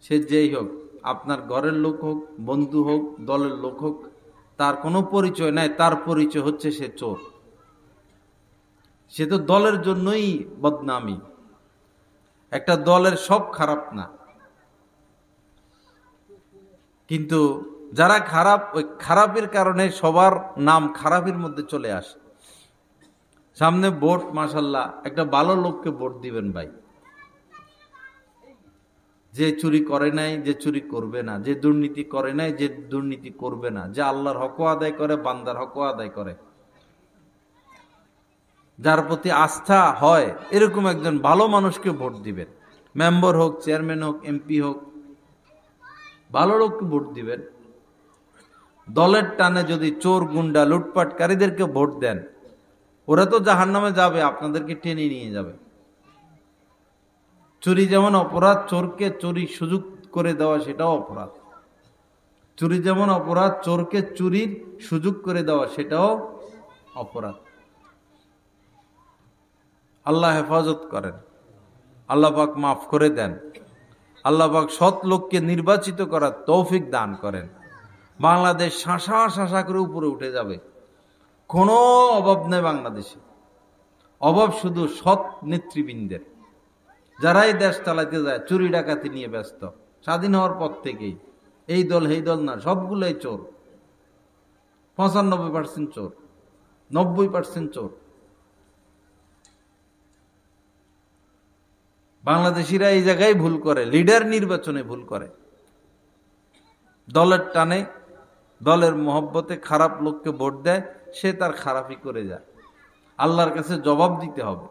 সে যেই হোক, আপনার ঘরের লোক হোক, বন্ধু হোক, দলের লোক হোক, তার কোনো পরিচয় নাই। তার পরিচয় হচ্ছে সে চোর। সে তো দলের জন্যই বদনামি। একটা দলের সব খারাপ না, কিন্তু যারা খারাপ, ওই খারাপের কারণে সবার নাম খারাপের মধ্যে চলে আসে। সামনে ভোট, মাশাল্লাহ একটা ভালো লোককে ভোট দিবেন ভাই, যে চুরি করে নাই, যে চুরি করবে না, যে দুর্নীতি করে নাই, যে দুর্নীতি করবে না, যে আল্লাহর হক আদায় করে, বান্দার হক আদায় করে, যার প্রতি আস্থা হয়, এরকম একজন ভালো মানুষকে ভোট দিবেন। মেম্বার হোক, চেয়ারম্যান হোক, এমপি হোক, ভালো লোককে ভোট দিবেন। দলের টানে যদি চোর, গুন্ডা, লুটপাটকারীদেরকে ভোট দেন, ওরা তো জাহান্নামে যাবে, আপনাদেরকে টেনে নিয়ে যাবে। চুরি যেমন অপরাধ, চোরকে চুরি সুযোগ করে দেওয়া সেটাও অপরাধ। চুরি যেমন অপরাধ, চোরকে চুরির সুযোগ করে দেওয়া সেটাও অপরাধ। আল্লাহ হেফাজত করেন, আল্লাহ পাক মাফ করে দেন, আল্লাহ পাক সৎ লোককে নির্বাচিত করার তৌফিক দান করেন। বাংলাদেশ শাঁসা শাঁসা করে উপরে উঠে যাবে। কোনো অভাব নেই বাংলাদেশে, অভাব শুধু সৎ নেতৃবৃন্দের। যারাই দেশ চালাতে যায় চুরি ডাকাতি নিয়ে ব্যস্ত। স্বাধীন হওয়ার পর থেকেই এই দল এই দল না, সবগুলোই চোর। 95% চোর, 90% চোর। বাংলাদেশিরা এই জায়গায় ভুল করে, লিডার নির্বাচনে ভুল করে। দলের টানে, দলের মহব্বতে খারাপ লোককে ভোট দেয়, সে তার খারাপই করে যায়। আল্লাহর কাছে জবাব দিতে হবে।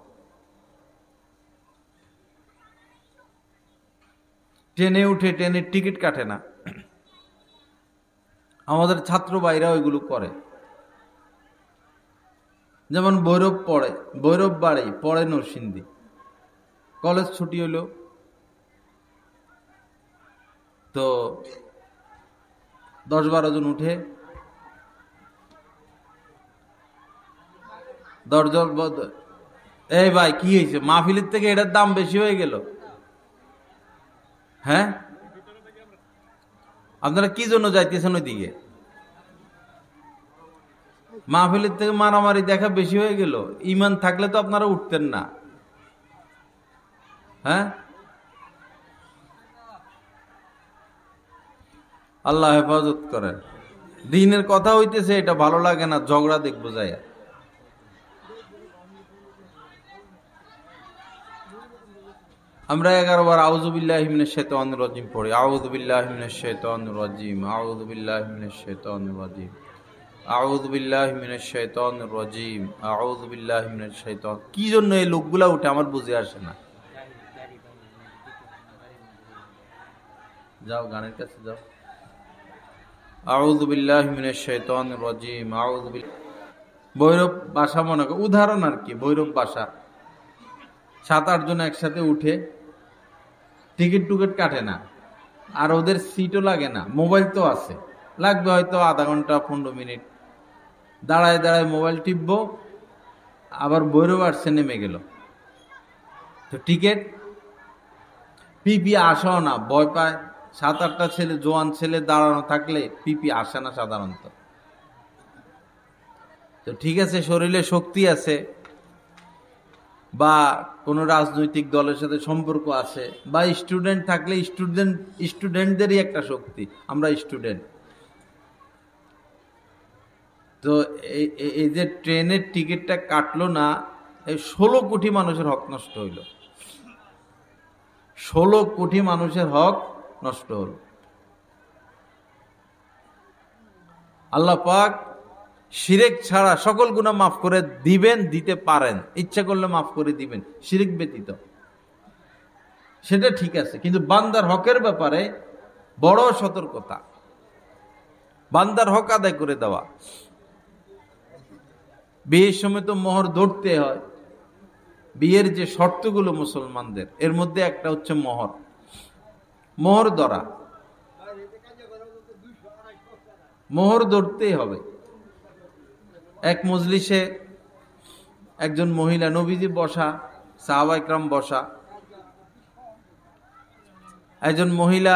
ট্রেনে উঠে ট্রেনের টিকিট কাটে না, আমাদের ছাত্র ভাইরা ওইগুলো করে। যেমন ভৈরব পড়ে, ভৈরব বাড়ি পড়ে নরসিংদী, কলেজ ছুটি হইল তো 10-12 জন উঠে, 10 জন, এই ভাই কি হয়েছে, মাহফিলের থেকে এটার দাম বেশি হয়ে গেল। হ্যাঁ, আপনারা কি জন্য যাইতেছেন ওইদিকে? মাহফিলের থেকে মারামারি দেখা বেশি হয়ে গেল। ইমান থাকলে তো আপনারা উঠতেন না। হ্যাঁ, আল্লাহ হেফাজত করেন। দিনের কথা হইতেছে, এটা ভালো লাগে না, ঝগড়া দেখবো যাইয়া। আমরা 11 বার আউযু বিল্লাহি মিনাশ শাইতানির রাজিম পড়ি। আউযু বিল্লাহি মিনাশ শাইতানির রাজিম, আউযু বিল্লাহি মিনাশ শাইতানির রাজিম, আউযু বিল্লাহি মিনাশ শাইতানির রাজিম, আউযু বিল্লাহি মিনাশ শাইতান। কি জন্য এই লোকগুলা উঠে আমার বুঝে আসে না। যাও গানের কাছে যাও। আউযু বিল্লাহি মিনাশ শাইতানির রাজীম। ভৈরব বাসা মনে কর, উদাহরণ আর কি। ভৈরব বাসা 7-8 জন একসাথে উঠে, টিকিট টুকিট কাটে না, আর ওদের সিটও লাগে না, মোবাইল তো আছে, লাগবে হয়তো আধা ঘন্টা 15 মিনিট, দাঁড়ায় দাঁড়ায় মোবাইল টিপবো, আবার ভৈরব আসছে, নেমে গেল। তো টিকিট পিপি আসাও না, ভয় পায়। 7-8টা ছেলে, জোয়ান ছেলে দাঁড়ানো থাকলে পিপি আসে না সাধারণত। তো ঠিক আছে, শরীরে শক্তি আছে, বা কোনো রাজনৈতিক দলের সাথে সম্পর্ক আছে, বা স্টুডেন্ট থাকলে স্টুডেন্টদেরই একটা শক্তি, আমরা স্টুডেন্ট। তো এই যে ট্রেনের টিকিটটা কাটলো না, এই 16 কোটি মানুষের হক নষ্ট হইল। 16 কোটি মানুষের হক নষ্ট হল। আল্লাহ পাক শিরক ছাড়া সকল গুনাহ মাফ করে দিবেন, দিতে পারেন, ইচ্ছা করলে মাফ করে দিবেন, শিরক ব্যতীত। সেটা ঠিক আছে, কিন্তু বান্দার হকের ব্যাপারে বড় সতর্কতা, বান্দার হক আদায় করে দেওয়া। বিয়ের সময় তো মোহর ধরতে হয়। বিয়ের যে শর্তগুলো মুসলমানদের, এর মধ্যে একটা হচ্ছে মোহর। মোহর ধরা, মোহর ধরতেই হবে। এক মজলিসে একজন মহিলা, নবীজি বসা, সাহাবা ইকরাম বসা, একজন মহিলা,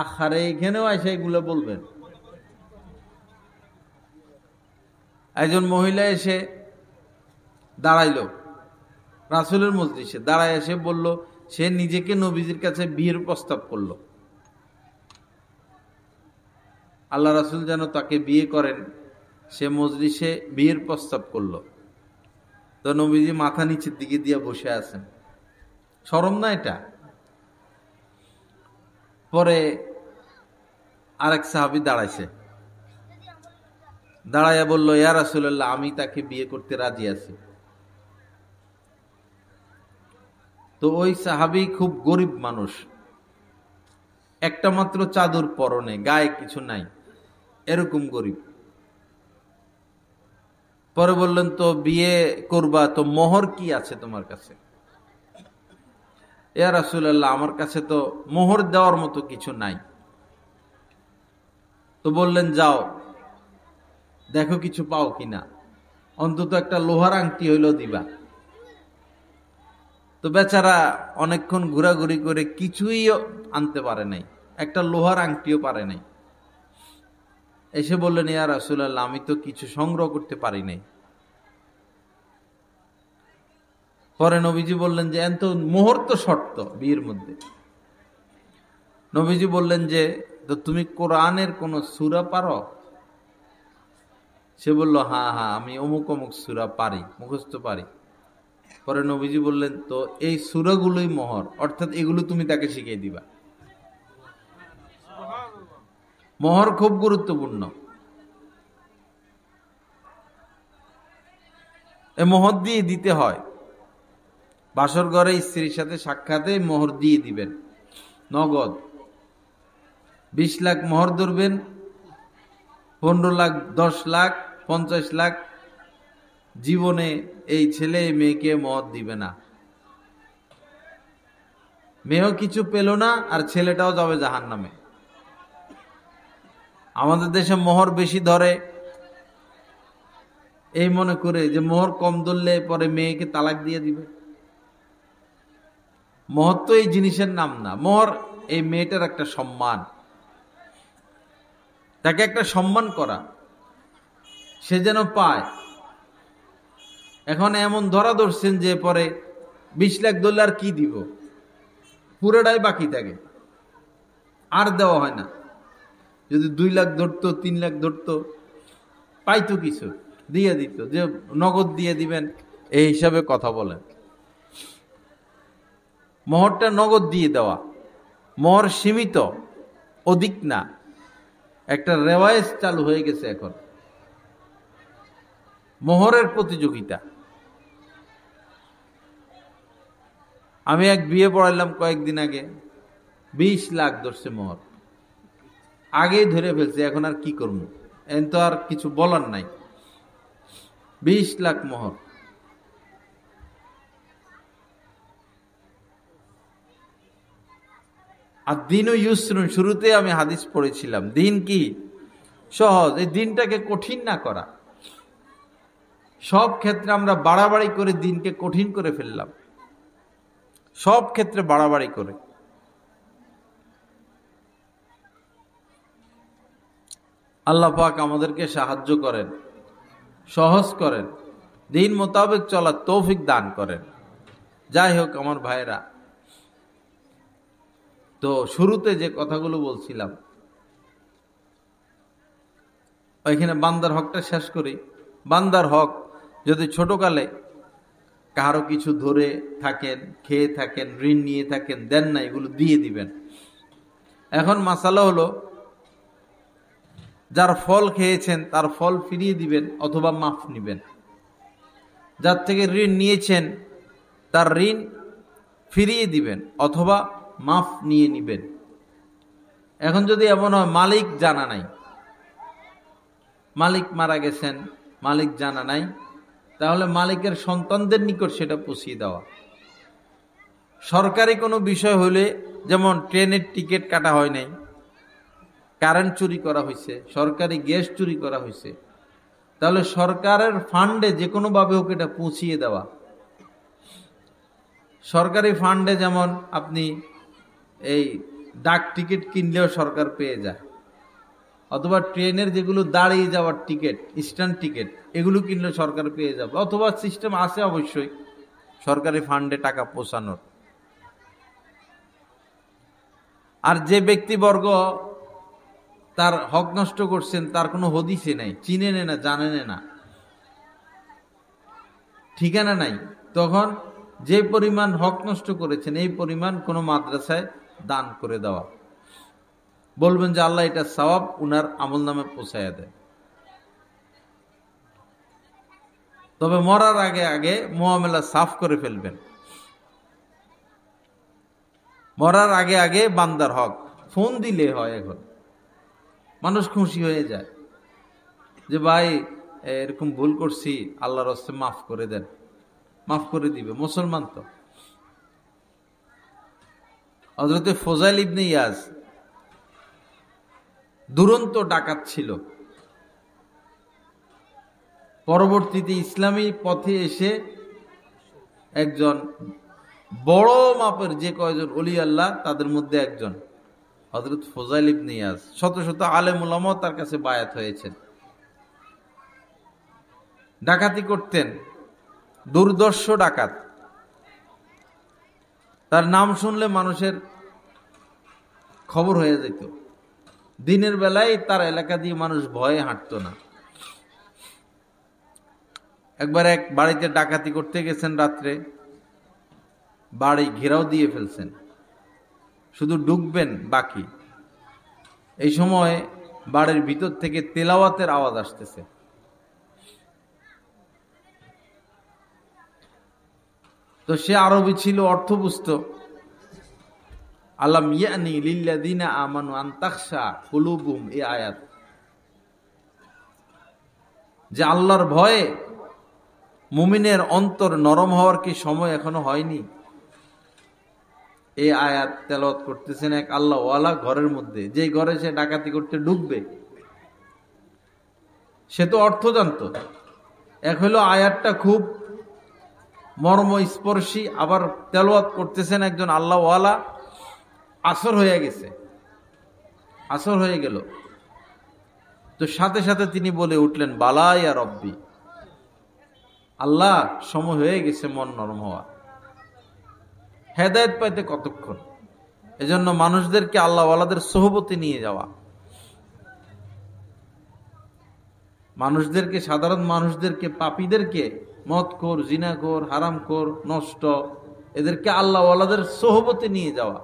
আখারে এখানেও এসে এগুলো বলবেন, একজন মহিলা এসে দাঁড়াইলো রাসূলের মজলিসে, দাঁড়ায় এসে বলল সে নিজেকে নবীজির কাছে বিয়ের প্রস্তাব করলো। আল্লাহ রাসূল যেন তাকে বিয়ে করেন, সে মজলিসে বিয়ের প্রস্তাব করলো। তো নবীজি মাথা নিচের দিকে দিয়ে বসে আছেন। শরম না এটা? পরে আরেক সাহাবী দাঁড়াইছে, দাঁড়াইয়া বলল, ইয়া রাসূলুল্লাহ, আমি তাকে বিয়ে করতে রাজি আছি। তো ওই সাহাবী খুব গরিব মানুষ, একটা মাত্র চাদর পরনে, গায়ে কিছু নাই, এরকম গরিব। পরে বললেন, তো বিয়ে করবা, তো মোহর কি আছে তোমার কাছে? ইয়া রাসূলুল্লাহ, আমার কাছে তো মোহর দেওয়ার মতো কিছু নাই। তো বললেন, যাও দেখো কিছু পাও কিনা, অন্তত একটা লোহার আংটি হইলো দিবা। তো বেচারা অনেকক্ষণ ঘোরাঘুরি করে কিছুই আনতে পারে নাই, একটা লোহার আংটিও পারে নাই। এসে বললেন, ইয়া রাসূলুল্লাহ, আমি তো কিছু সংগ্রহ করতে পারি নাই। পরে নবীজি বললেন যে এত মোহর তো শর্ত বিয়ের মধ্যে। নবীজি বললেন যে, তো তুমি কোরআনের কোন সূরা পারো? সে বলল, হ্যাঁ হ্যাঁ, আমি অমুক অমুক সূরা পারি, মুখস্থ পারি। পরে নবীজি বললেন, তো এই সূরাগুলোই মোহর, অর্থাৎ এগুলো তুমি তাকে শিখিয়ে দিবা। মোহর খুব গুরুত্বপূর্ণ। এ মোহর দিয়ে দিতে হয়। বাসর ঘরে স্ত্রীর সাথে সাক্ষাতে মোহর দিয়ে দিবেন, নগদ। 20 লাখ মোহর ধরবেন, 15 লাখ, 10 লাখ, 50 লাখ, জীবনে এই ছেলে মেয়েকে মোহর দিবে না। মেয়েও কিছু পেল না, আর ছেলেটাও যাবে জাহান্নামে। আমাদের দেশে মোহর বেশি ধরে এই মনে করে যে মোহর কম ধরলে পরে মেয়েকে তালাক দিয়ে দিবে। মোহর তো এই জিনিসের নাম না। মোহর এই মেয়েটার একটা সম্মান, তাকে একটা সম্মান করা, সে যেন পায়। এখন এমন ধরা ধরছেন যে পরে 20 লাখ ধরলে আর কি দিব, পুরোটাই বাকি থাকে, আর দেওয়া হয় না। যদি 2 লাখ ধরতো, 3 লাখ ধরতো, পাইতো কিছু, দিয়ে দিত, যে নগদ দিয়ে দিবেন এই হিসাবে কথা বলেন। মোহরটা নগদ দিয়ে দেওয়া, মোহর সীমিত, অধিক না। একটা রেওয়ায়েজ চালু হয়ে গেছে এখন, মোহরের প্রতিযোগিতা। আমি এক বিয়ে পড়াইলাম কয়েকদিন আগে, 20 লাখ ধরছে মোহর। আগেই ধরে ফেলছে, এখন আর কি করবো, এখন তো আর কিছু বলার নাই। 20 লাখ মোহর। আর দিনও ইউসরুন, শুরুতে আমি হাদিস পড়েছিলাম, দিন কি সহজ, এই দিনটাকে কঠিন না করা। সব ক্ষেত্রে আমরা বাড়াবাড়ি করে দিনকে কঠিন করে ফেললাম, সব ক্ষেত্রে বাড়াবাড়ি করে। আল্লাহ পাক আমাদেরকে সাহায্য করেন, সহজ করেন, দিন মোতাবেক চলার তৌফিক দান করেন। যাই হোক আমার ভাইরা, তো শুরুতে যে কথাগুলো বলছিলাম, ওইখানে বান্দার হকটা শেষ করি। বান্দার হক, যদি ছোটকালে কারো কিছু ধরে থাকেন, খেয়ে থাকেন, ঋণ নিয়ে থাকেন, দেন না, এগুলো দিয়ে দিবেন। এখন মাসালা হলো, যার ফল খেয়েছেন তার ফল ফিরিয়ে দিবেন অথবা মাফ নিবেন। যার থেকে ঋণ নিয়েছেন তার ঋণ ফিরিয়ে দিবেন অথবা মাফ নিয়ে নিবেন। এখন যদি এমন হয় মালিক জানা নাই, মালিক মারা গেছেন, মালিক জানা নাই, তাহলে মালিকের সন্তানদের নিকট সেটা পৌঁছিয়ে দেওয়া। সরকারি কোনো বিষয় হলে, যেমন ট্রেনের টিকিট কাটা হয় নাই, কারেন্ট চুরি করা হয়েছে, সরকারি গ্যাস চুরি করা হয়েছে, তাহলে সরকারের ফান্ডে যে কোনোভাবে হোক এটা পৌঁছিয়ে দেওয়া। সরকারি ফান্ডে যেমন আপনি এই ডাক টিকিট কিনলেও সরকার পেয়ে যায়, অথবা ট্রেনের যেগুলো দাঁড়িয়ে যাওয়ার টিকিট, স্ট্যান্ড টিকিট, এগুলো কিনলে সরকার পেয়ে যাবে, অথবা সিস্টেম আছে অবশ্যই সরকারি ফান্ডে টাকা পৌঁছানোর। আর যে ব্যক্তিবর্গ তার হক নষ্ট করছেন, তার কোনো হদিসে নাই, চিনেন না, জানেন না, ঠিকানা নাই, তখন যে পরিমাণ হক নষ্ট করেছেন এই পরিমাণ কোনো মাদ্রাসায় দান করে দেওয়া। বলবেন যে আল্লাহ এটা সওয়াব উনার আমল নামে পৌঁছায়া দেয়। তবে মরার আগে আগে মুআমেলা সাফ করে ফেলবেন। মরার আগে আগে বান্দার হক ফোন দিলে হয়, এখন মানুষ খুশি হয়ে যায় যে ভাই এরকম ভুল করছি, আল্লাহর রাস্তায় মাফ করে দেন, মাফ করে দিবে, মুসলমান তো। হযরত ফুযাইল ইবনে ইয়াজ দুরন্ত ডাকাত ছিল, পরবর্তীতে ইসলামী পথে এসে একজন বড় মাপের যে কয়জন ওলি আল্লাহ তাদের মধ্যে একজন হযরত ফুযাইল ইবনে ইয়াজ। শত শত আলেম উলামা তার কাছে বায়াত হয়েছেন। ডাকাতি করতেন, দুর্দর্শ ডাকাত। তার নাম শুনলে মানুষের খবর হয়ে যেত। দিনের বেলায় তার এলাকা দিয়ে মানুষ ভয়ে হাঁটতো না। একবার এক বাড়িতে ডাকাতি করতে গেছেন রাত্রে, বাড়ি ঘেরাও দিয়ে ফেলছেন, শুধু ঢুকবেন বাকি। এই সময় বাড়ির ভিতর থেকে তেলাওয়াতের আওয়াজ আসতেছে। তো সে আরবি ছিল, অর্থ বুঝতো। আলাম ইয়ানি লিল্লাযিনা আমানু আন তাখশা কুলুবুহুম, এই আয়াত, যে আল্লাহর ভয়ে মুমিনের অন্তর নরম হওয়ার কি সময় এখনো হয়নি? এই আয়াত তেলাওয়াত করতেছেন এক আল্লাহ ওয়ালা ঘরের মধ্যে, যে ঘরে সে ডাকাতি করতে ঢুকবে সে তো অর্থ জানতো। এক হলো আয়াতটা খুব মর্মস্পর্শী, আবার তেলাওয়াত করতেছেন একজন আল্লাহ ওয়ালা। আসর হয়ে গেছে, আসর হয়ে গেল, তো সাথে সাথে তিনি বলে উঠলেন, বালা ইয়া রব্বি, আল্লাহ সময় হয়ে গেছে মন নরম হওয়া। হেদায়েত পাইতে কতক্ষণ? এজন্য মানুষদেরকে আল্লাহ ওয়ালাদের সোহবতে নিয়ে যাওয়া, মানুষদেরকে, সাধারণ মানুষদেরকে, পাপীদেরকে, মদখোর, জিনাখোর, হারামখোর, নষ্ট, এদেরকে আল্লাহ ওয়ালাদের সোহবতে নিয়ে যাওয়া।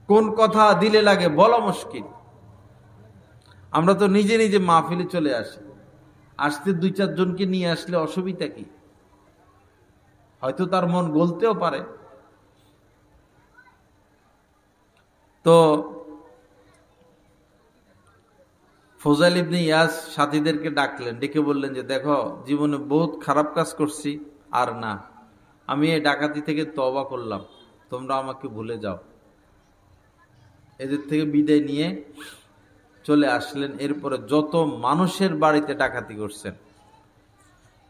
কোন কথা দিলে লাগে বলা মুশকিল। আমরা তো নিজে নিজে মাহফিলে চলে আসি, আসতে 2-4 জনকে নিয়ে আসলে অসুবিধা কি? হয়তো তার মন গলতেও পারে। তো ফুজাইল ইবনে ইয়াস সাথীদেরকে ডাকলেন, ডেকে বললেন যে দেখো, জীবনে বহুত খারাপ কাজ করছি, আর না, আমি এই ডাকাতি থেকে তওবা করলাম, তোমরা আমাকে ভুলে যাও। এদের থেকে বিদায় নিয়ে চলে আসলেন। এরপরে যত মানুষের বাড়িতে ডাকাতি করছেন,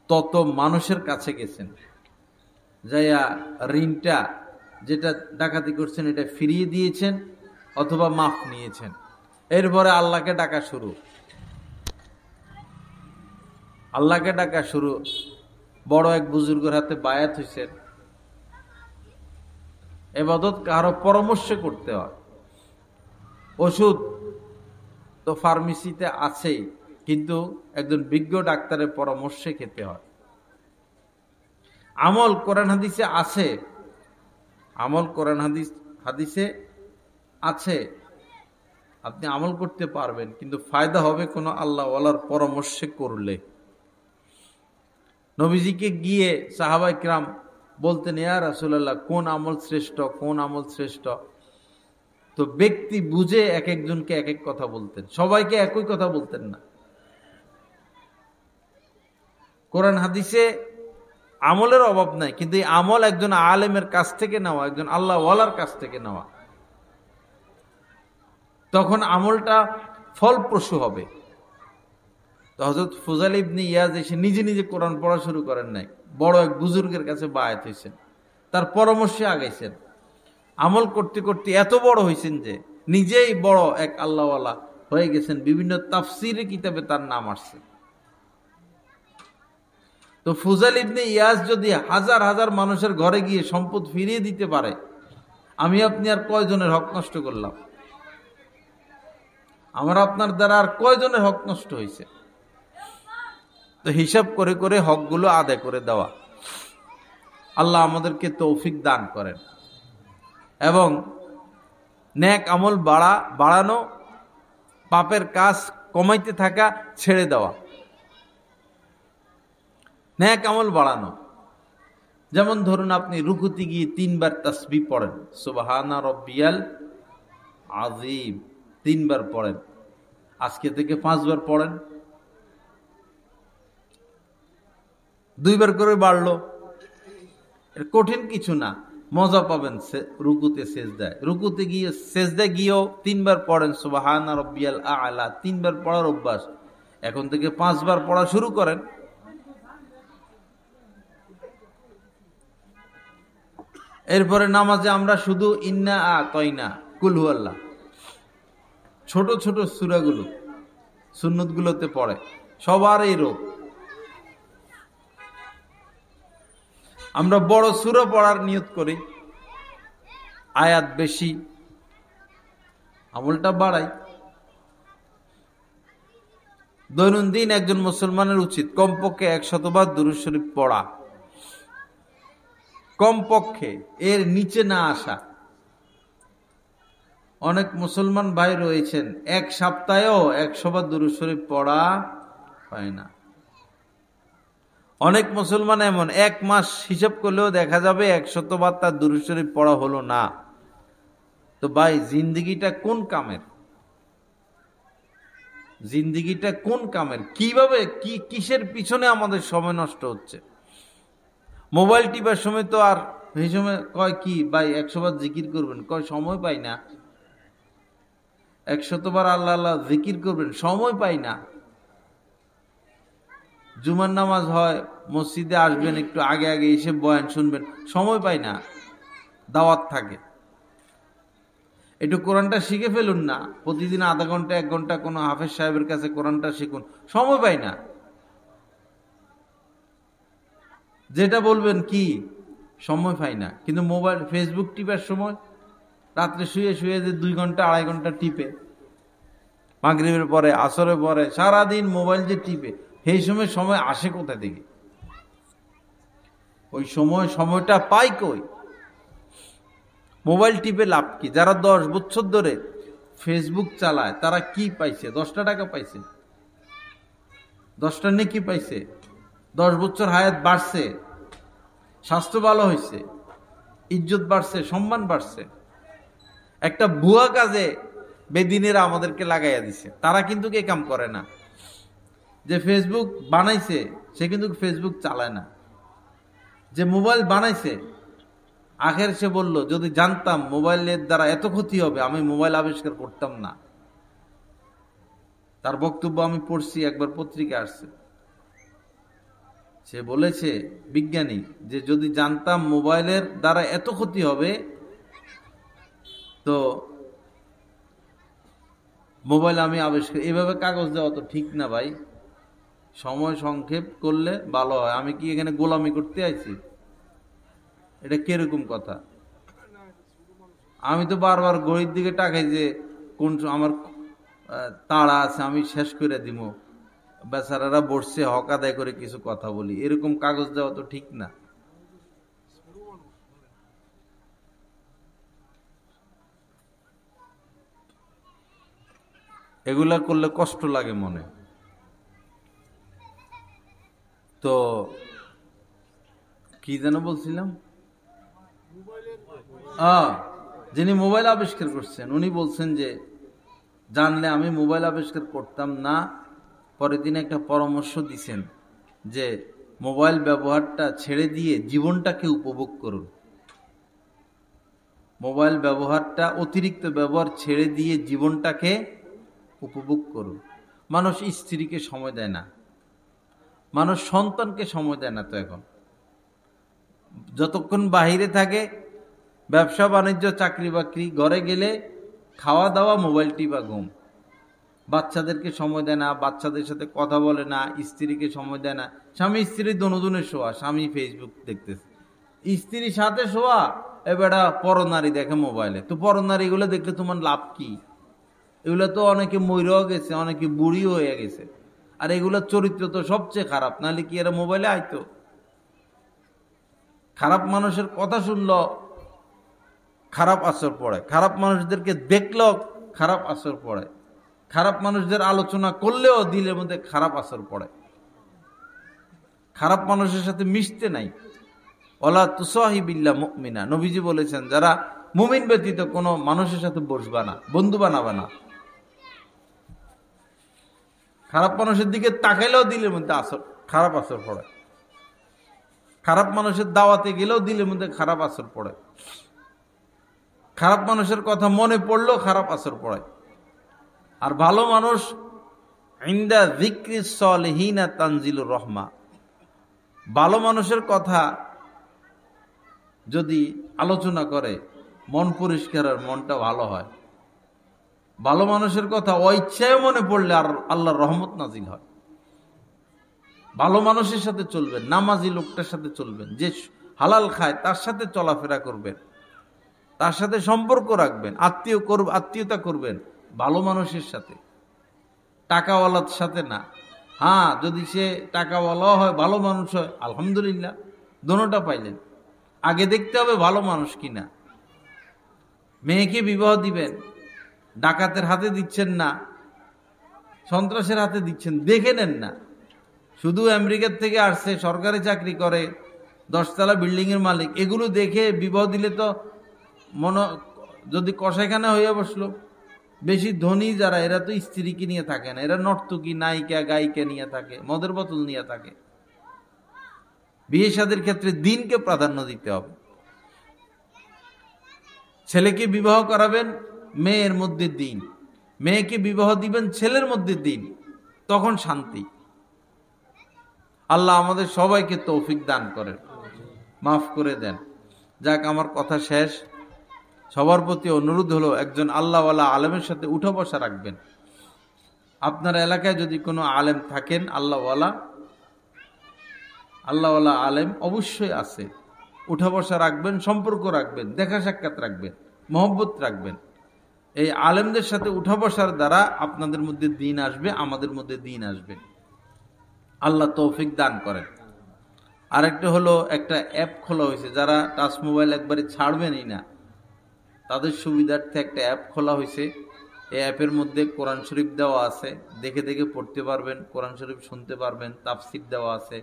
তত মানুষের কাছে গেছেন, যাইয়া ঋণটা যেটা ডাকাতি করছেন এটা ফিরিয়ে দিয়েছেন অথবা মাফ নিয়েছেন। এরপরে আল্লাহকে ডাকা শুরু, আল্লাহকে ডাকা শুরু। বড় এক বুজুর্গের হাতে বায়াত হইছেন। ইবাদত কারো পরামর্শে করতে হয়। ওষুধ তো ফার্মেসিতে আছেই, কিন্তু একজন বিজ্ঞ ডাক্তারের পরামর্শে খেতে হয়। আমল কোরআন হাদিসে আছে, আমল কোরআন হাদিসে আছে, আপনি আমল করতে পারবেন, কিন্তু ফায়দা হবে কোন আল্লাহ ওয়ালার পরামর্শে করলে। নবীজিকে গিয়ে সাহাবায়ে কিরাম বলতেন, ইয়া রাসূলুল্লাহ, কোন আমল শ্রেষ্ঠ, কোন আমল শ্রেষ্ঠ? তো ব্যক্তি বুঝে এক একজনকে এক এক কথা বলতেন, সবাইকে একই কথা বলতেন না। কোরআন হাদিসে আমলের অভাব নাই, কিন্তু এই আমল একজন আলেমের কাছ থেকে নেওয়া, একজন আল্লাহ ওয়ালার কাছ থেকে নেওয়া, তখন আমলটা ফলপ্রসূ হবে। তো হযরত ফুজাইল ইবনে ইয়াজ এসে নিজে নিজে কোরআন পড়া শুরু করেন নাই, বড় এক বুজুর্গের কাছে বায়াত হয়েছেন, তার পরামর্শে আগাইছেন। আমল করতে করতে এত বড় হয়েছেন যে নিজেই বড় এক আল্লাহওয়ালা হয়ে গেছেন। বিভিন্ন তাফসিরে কিতাবে তার নাম আসছে। তো ফুজাইল ইবনে ইয়াজ যদি হাজার হাজার মানুষের ঘরে গিয়ে সম্পদ ফিরিয়ে দিতে পারে, আমি আপনি আর কয়জনের হক নষ্ট করলাম? আমার আপনার দ্বারা আর কয়জনের হক নষ্ট হয়েছে? তো হিসাব করে করে হকগুলো আদায় করে দেওয়া। আল্লাহ আমাদেরকে তৌফিক দান করেন এবং নেক আমল বাড়ানো, পাপের কাজ কমাইতে থাকা, ছেড়ে দেওয়া। নেক আমল বাড়ানো, যেমন ধরুন আপনি রুকুতে গিয়ে 3 বার তাসবিহ পড়েন, সুবহানা রব্বিয়াল আযীম 3 বার পড়েন, আজকে থেকে 5 বার পড়েন, 2 বার করে বাড়লো। এর কঠিন কিছু না, মজা পাবেন রুকুতে সেজদায়। রুকুতে গিয়ে সেজদায় গিয়েও 3 বার পড়েন সুবহানা রব্বিয়াল আ'লা, 3 বার পড়ার অভ্যাস। এখন থেকে 5 বার পড়া শুরু করেন। এরপরে নামাজে আমরা শুধু ইন্না আতাইনা, কুল হুয়াল্লাহ, ছোট ছোট সূরাগুলো সুন্নতগুলোতে পড়ে। সবার এই রোগ, আমরা বড় সূরা পড়ার নিয়ত করি, আয়াত বেশি, আমলটা বাড়াই। দৈনন্দিন একজন মুসলমানের উচিত কমপক্ষে 100 বার দুরূদ শরীফ পড়া, কমপক্ষে, এর নিচে না আসা। অনেক মুসলমান ভাই রয়েছেন এক সপ্তাহেও 100 বার দুরূদ শরীফ পড়া হয় না। অনেক মুসলমান এমন 1 মাস হিসাব করলেও দেখা যাবে 100 বার তার দুরূদ শরীফ পড়া হলো না। তো ভাই, জিন্দেগিটা কোন কামের? জিন্দেগিটা কোন কামের? কিভাবে কিসের পিছনে আমাদের সময় নষ্ট হচ্ছে? মোবাইল টিপার সময় তো আর এই সময় কয় কি ভাই 100 বার জিকির করবেন, কয় সময় পাই না। 100 বার আল্লাহ আল্লাহ জিকির করবেন, সময় পাই না। জুমার নামাজ হয়, মসজিদে আসবেন, একটু আগে আগে এসে বয়ান শুনবেন, সময় পাই না, দাওয়াত থাকে। একটু কোরআনটা শিখে ফেলুন না, প্রতিদিন আধা ঘন্টা 1 ঘন্টা কোনো হাফেজ সাহেবের কাছে কোরআনটা শিখুন, সময় পাই না। যেটা বলবেন কি, সময় পাই না। কিন্তু মোবাইল ফেসবুক টিপার সময়, রাত্রে শুয়ে শুয়ে যে 2 ঘন্টা 2.5 ঘন্টা টিপে, মাগরিবের পরে, আসরের পরে, সারাদিন মোবাইল যে টিপে, সেই সময় আসে কোথা থেকে? ওই সময়টা পাই কই? মোবাইল টিপে লাভ কি? যারা 10 বছর ধরে ফেসবুক চালায় তারা কি পাইছে? 10টা টাকা পাইছে, 10টা নেকি পাইছে, 10 বছর হায়াত বাড়ছে, স্বাস্থ্য ভালো হয়েছে, ইজ্জত বাড়ছে, সম্মান বাড়ছে। একটা ভুয়া কাজে বেদিনেরা আমাদেরকে লাগাইয়া দিছে। তারা কিন্তু এ কাম করে না। যে ফেসবুক বানাইছে সে কিন্তু ফেসবুক চালায় না। যে মোবাইল বানাইছে আখের সে বলল, যদি জানতাম মোবাইলের দ্বারা এত ক্ষতি হবে আমি মোবাইল আবিষ্কার করতাম না। তার বক্তব্য আমি পড়ছি, একবার পত্রিকা আসছে। সে বলেছে, বিজ্ঞানী, যে যদি জানতাম মোবাইলের দ্বারা এত ক্ষতি হবে তো মোবাইল আমি আবিষ্কার। এভাবে কাগজ দেওয়া তো ঠিক না ভাই, সময় সংক্ষেপ করলে ভালো হয়। আমি কি এখানে গোলামি করতে আইছি? এটা কিরকম কথা? আমি তো বারবার গড়ির দিকে টাকাই যে কোন আমার তাড়া আছে আমি শেষ করে দিব, বেচারারা বসছে হক আদায় করে কিছু কথা বলি, এরকম কাগজ দেওয়া তো ঠিক না। এগুলা করলে কষ্ট লাগে মনে। তো কি যেন বলছিলাম, যিনি মোবাইল আবিষ্কার করছেন উনি বলছেন যে জানলে আমি মোবাইল আবিষ্কার করতাম না। পরে তিনি একটা পরামর্শ দিছেন যে মোবাইল ব্যবহারটা ছেড়ে দিয়ে জীবনটাকে উপভোগ করুন। মোবাইল ব্যবহারটা, অতিরিক্ত ব্যবহার ছেড়ে দিয়ে জীবনটাকে উপভোগ করুন। মানুষ স্ত্রীকে সময় দেয় না, মানুষ সন্তানকে সময় দেয় না। তো এখন যতক্ষণ বাহিরে থাকে, ব্যবসা বাণিজ্য, চাকরি বাকরি, ঘরে গেলে খাওয়া দাওয়া, মোবাইল টিপা, ঘুম। বাচ্চাদেরকে সময় দেয় না, বাচ্চাদের সাথে কথা বলে না, স্ত্রীকে সময় দেয় না। স্বামী স্ত্রী দোনোজনে শোয়া, স্বামী ফেসবুক দেখতেছে, স্ত্রীর সাথে শোয়া, এবারে পরনারী দেখে মোবাইলে। তো পরনারী এগুলো দেখলে তোমার লাভ কি? এগুলো তো অনেকে মইরাও গেছে, অনেকে বুড়িও হয়ে গেছে। আর এগুলোর চরিত্র তো সবচেয়ে খারাপ, নাহলে কি এরা মোবাইলে আইতো? খারাপ মানুষের কথা শুনলো খারাপ আসর পড়ে, খারাপ মানুষদেরকে দেখলেও খারাপ আসর পড়ে, খারাপ মানুষদের আলোচনা করলেও দিলের মধ্যে খারাপ আসর পড়ে। খারাপ মানুষের সাথে মিশতে নাই। ওয়ালা তুসাহিবিল্লাহ মুমিনা, নবীজি বলেছেন যারা মুমিন ব্যতীত কোনো মানুষের সাথে বসবা না, বন্ধু বানাবা না। খারাপ মানুষের দিকে তাকাইলেও দিলের মধ্যে খারাপ আসর পড়ে। খারাপ মানুষের দাওয়াতে গেলেও দিলের মধ্যে খারাপ আসর পড়ে। খারাপ মানুষের কথা মনে পড়লেও খারাপ আসর পড়ে। আর ভালো মানুষ ইনদা যিকরিস সালিহিনা তানজিলুর রহমা, ভালো মানুষের কথা যদি আলোচনা করে মন পরিষ্কার আর মনটা ভালো হয়। ভালো মানুষের কথা অইচ্ছায় মনে পড়লে আর আল্লাহর রহমত নাজিল হয়। ভালো মানুষের সাথে চলবেন, নামাজি লোকটার সাথে চলবেন, যে হালাল খায় তার সাথে চলাফেরা করবেন, তার সাথে সম্পর্ক রাখবেন, আত্মীয়তা করবেন ভালো মানুষের সাথে, টাকাওয়ালার সাথে না। হ্যাঁ, যদি সে টাকাওয়ালাও হয়, ভালো মানুষ হয়, আলহামদুলিল্লাহ, দোনোটা পাইলেন। আগে দেখতে হবে ভালো মানুষ কিনা। মেয়েকে বিবাহ দিবেন, ডাকাতের হাতে দিচ্ছেন না, সন্ত্রাসের হাতে দিচ্ছেন, দেখে নেন না। শুধু আমেরিকার থেকে আসছে, সরকারি চাকরি করে, 10 তলা বিল্ডিং এর মালিক, এগুলো দেখে বিবাহ দিলে তো যদি কষাইখানা হইয়া বসলো। বেশি ধনী যারা, এরা তো স্ত্রীকে নিয়ে থাকে না, এরা নর্তকী, নায়িকা, গায়িকা নিয়ে থাকে, মদের বোতল নিয়ে থাকে। বিয়ে শাদীর ক্ষেত্রে দিনকে প্রাধান্য দিতে হবে। ছেলেকে বিবাহ করাবেন, মেয়ের মধ্যে দিন। মেয়েকে বিবাহ দিবেন, ছেলের মধ্যে দিন, তখন শান্তি। আল্লাহ আমাদের সবাইকে তৌফিক দান করেন, মাফ করে দেন। যাক, আমার কথা শেষ। সবার প্রতি অনুরোধ হলো, একজন আল্লাহওয়ালা আলেমের সাথে উঠা বসা রাখবেন। আপনার এলাকায় যদি কোনো আলেম থাকেন, আল্লাহওয়ালা আলেম অবশ্যই আছে, উঠা বসা রাখবেন, সম্পর্ক রাখবেন, দেখা সাক্ষাৎ রাখবেন, মহব্বত রাখবেন। এই আলেমদের সাথে উঠা বসার দ্বারা আপনাদের মধ্যে দিন আসবে, আমাদের মধ্যে দিন আসবে। আল্লাহ তৌফিক দান করেন। আরেকটা হলো, একটা অ্যাপ খোলা হয়েছে, যারা টাচ মোবাইল একবারে ছাড়বেনই না তাদের সুবিধার্থে একটা অ্যাপ খোলা হয়েছে। এই অ্যাপের মধ্যে কোরআন শরীফ দেওয়া আছে, দেখে দেখে পড়তে পারবেন, কোরআন শরীফ শুনতে পারবেন, তাফসির দেওয়া আছে।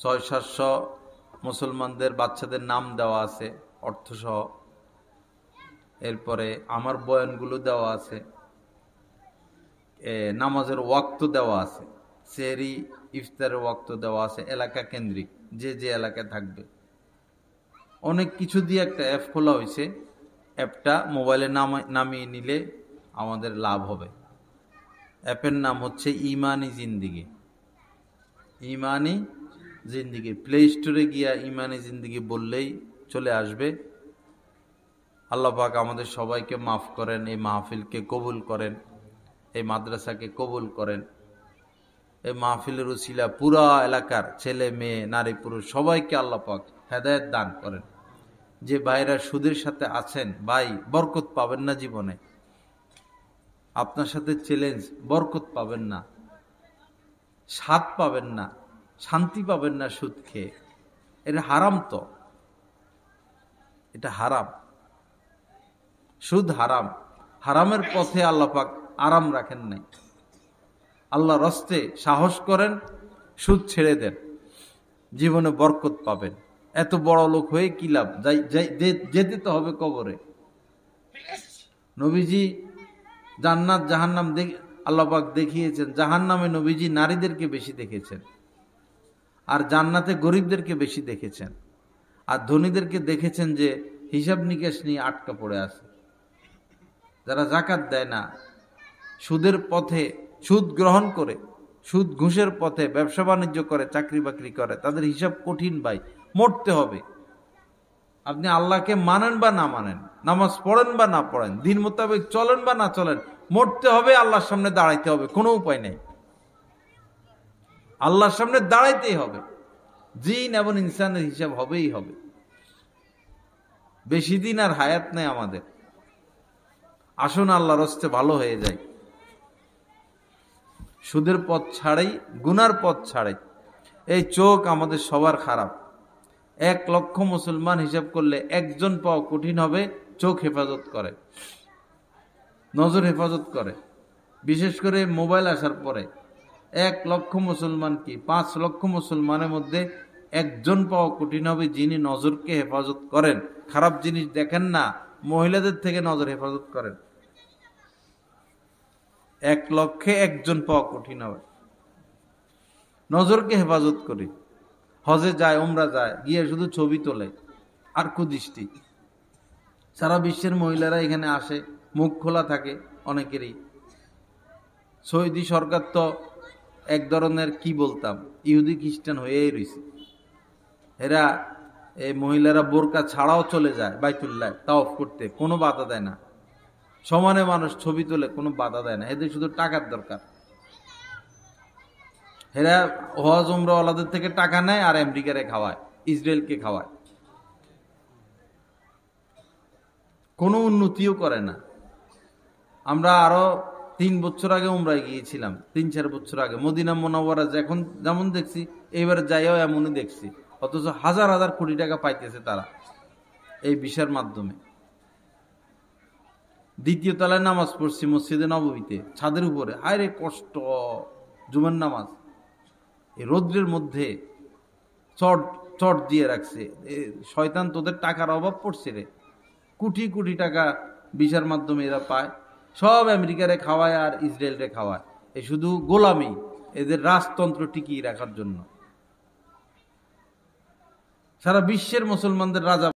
600-700 মুসলমানদের বাচ্চাদের নাম দেওয়া আছে অর্থসহ। এরপরে আমার বয়ানগুলো দেওয়া আছে, নামাজের ওয়াক্ত দেওয়া আছে, সেহরি ইফতারের ওয়াক্ত দেওয়া আছে এলাকা কেন্দ্রিক, যে যে এলাকায় থাকবে। অনেক কিছু দিয়ে একটা অ্যাপ খোলা হয়েছে, অ্যাপটা মোবাইলে নামিয়ে নিলে আমাদের লাভ হবে। অ্যাপের নাম হচ্ছে ইমানি জিন্দিগি। ইমানি জিন্দিগি প্লে স্টোরে গিয়া ইমানি জিন্দিগি বললেই চলে আসবে। আল্লাহ পাক আমাদের সবাইকে মাফ করেন, এই মাহফিলকে কবুল করেন, এই মাদ্রাসাকে কবুল করেন। এই মাহফিলের উসিলা পুরা এলাকার ছেলে মেয়ে নারী পুরুষ সবাইকে আল্লাহ পাক হেদায়েত দান করেন। যে ভাইরা সুদের সাথে আছেন, ভাই বরকত পাবেন না জীবনে। আপনার সাথে চ্যালেঞ্জ, বরকত পাবেন না, স্বাদ পাবেন না, শান্তি পাবেন না সুদ খেয়ে। এটা হারাম, তো এটা হারাম, সুদ হারাম। হারামের পথে আল্লাহ পাক আরাম রাখেন নাই। আল্লাহ রস্তে সাহস করেন, সুদ ছেড়ে দেন, জীবনে বরকত পাবেন। এত বড় লোক হয়ে কি লাভ? যেতে তো হবে কবরে। নবীজি জান্নাত জাহান্নাম আল্লাহ পাক দেখিয়েছেন। জাহান্নামে নবীজি নারীদেরকে বেশি দেখেছেন, আর জান্নাতে গরিবদেরকে বেশি দেখেছেন। আর ধনীদেরকে দেখেছেন যে হিসাব নিকাশ নিয়ে আটকা পড়ে আছে। যারা যাকাত দেয় না, সুদের পথে সুদ গ্রহণ করে, সুদ ঘুষের পথে ব্যবসা বাণিজ্য করে, চাকরি বাকরি করে, তাদের হিসাব কঠিন ভাই। মরতে হবে। আপনি আল্লাহকে মানেন বা না মানেন, নামাজ পড়েন বা না পড়েন, দিন মোতাবেক চলেন বা না চলেন, মরতে হবে, আল্লাহর সামনে দাঁড়াইতে হবে, কোনো উপায় নেই। আল্লাহর সামনে দাঁড়াইতেই হবে। জিন এবং ইনসানের হিসাব হবেই হবে। বেশি দিন আর হায়াত নেই আমাদের। আসুন আল্লাহর রাস্তে ভালো হয়ে যায়, সুদের পথ ছাড়াই, গুনার পথ ছাড়াই। এই চোখ আমাদের সবার খারাপ। 1 লক্ষ মুসলমান হিসাব করলে একজন পাওয়া কঠিন হবে। চোখ হেফাজত করে, নজর হেফাজত করে। বিশেষ করে মোবাইল আসার পরে 1 লক্ষ মুসলমান কি 5 লক্ষ মুসলমানের মধ্যে একজন পাওয়া কঠিন হবে যিনি নজরকে হেফাজত করেন, খারাপ জিনিস দেখেন না, মহিলাদের থেকে নজর হেফাজত করেন। 1 লক্ষে একজন পাওয়া কঠিন হবে। নজরকে হেফাজত করি। হজে যায়, উমরা যায়, গিয়ে শুধু ছবি তোলে আর কুদৃষ্টি। সারা বিশ্বের মহিলারা এখানে আসে, মুখ খোলা থাকে অনেকেরই। সৌদি সরকার তো এক ধরনের কি বলতাম, ইহুদি খ্রিস্টান হয়েই রয়েছে। এরা এই মহিলারা বোরকা ছাড়াও চলে যায় বাইতুল্লাহ তাওয়াফ করতে, কোনো বাধা দেয় না। সমানে মানুষ ছবি তোলে, কোনো বাধা দেয় না। এদের শুধু টাকার দরকার। এরা হজ উমরা ওয়ালাদের থেকে টাকা নেয় আর আমেরিকারে খাওয়ায়, ইসরায়েলকে খাওয়ায়। কোনো উন্নতিও করে না। আমরা আরো 3 বছর আগে উমরায় গিয়েছিলাম, 3-4 বছর আগে। মদিনা মুনাওয়ারা এখন যেমন দেখছি, এবারে যাইও এমনই দেখছি। অথচ হাজার হাজার কোটি টাকা পাইতেছে তারা এই বিষয়ের মাধ্যমে। 2য় তলায় নামাজ পড়ছি মসজিদে নববীতে, ছাদের উপরে। আরে কষ্ট, জুমার নামাজ এই রৌদ্রের মধ্যে চট দিয়ে রাখছে। শয়তান তোদের টাকার অভাব পড়ছে রে। কোটি কোটি টাকা ভিসার মাধ্যমে এরা পায়, সব আমেরিকারে খাওয়ায় আর ইসরায়েলরে খাওয়ায়। এই শুধু গোলামি, এদের রাজতন্ত্র টিকিয়ে রাখার জন্য। সারা বিশ্বের মুসলমানদের রাজা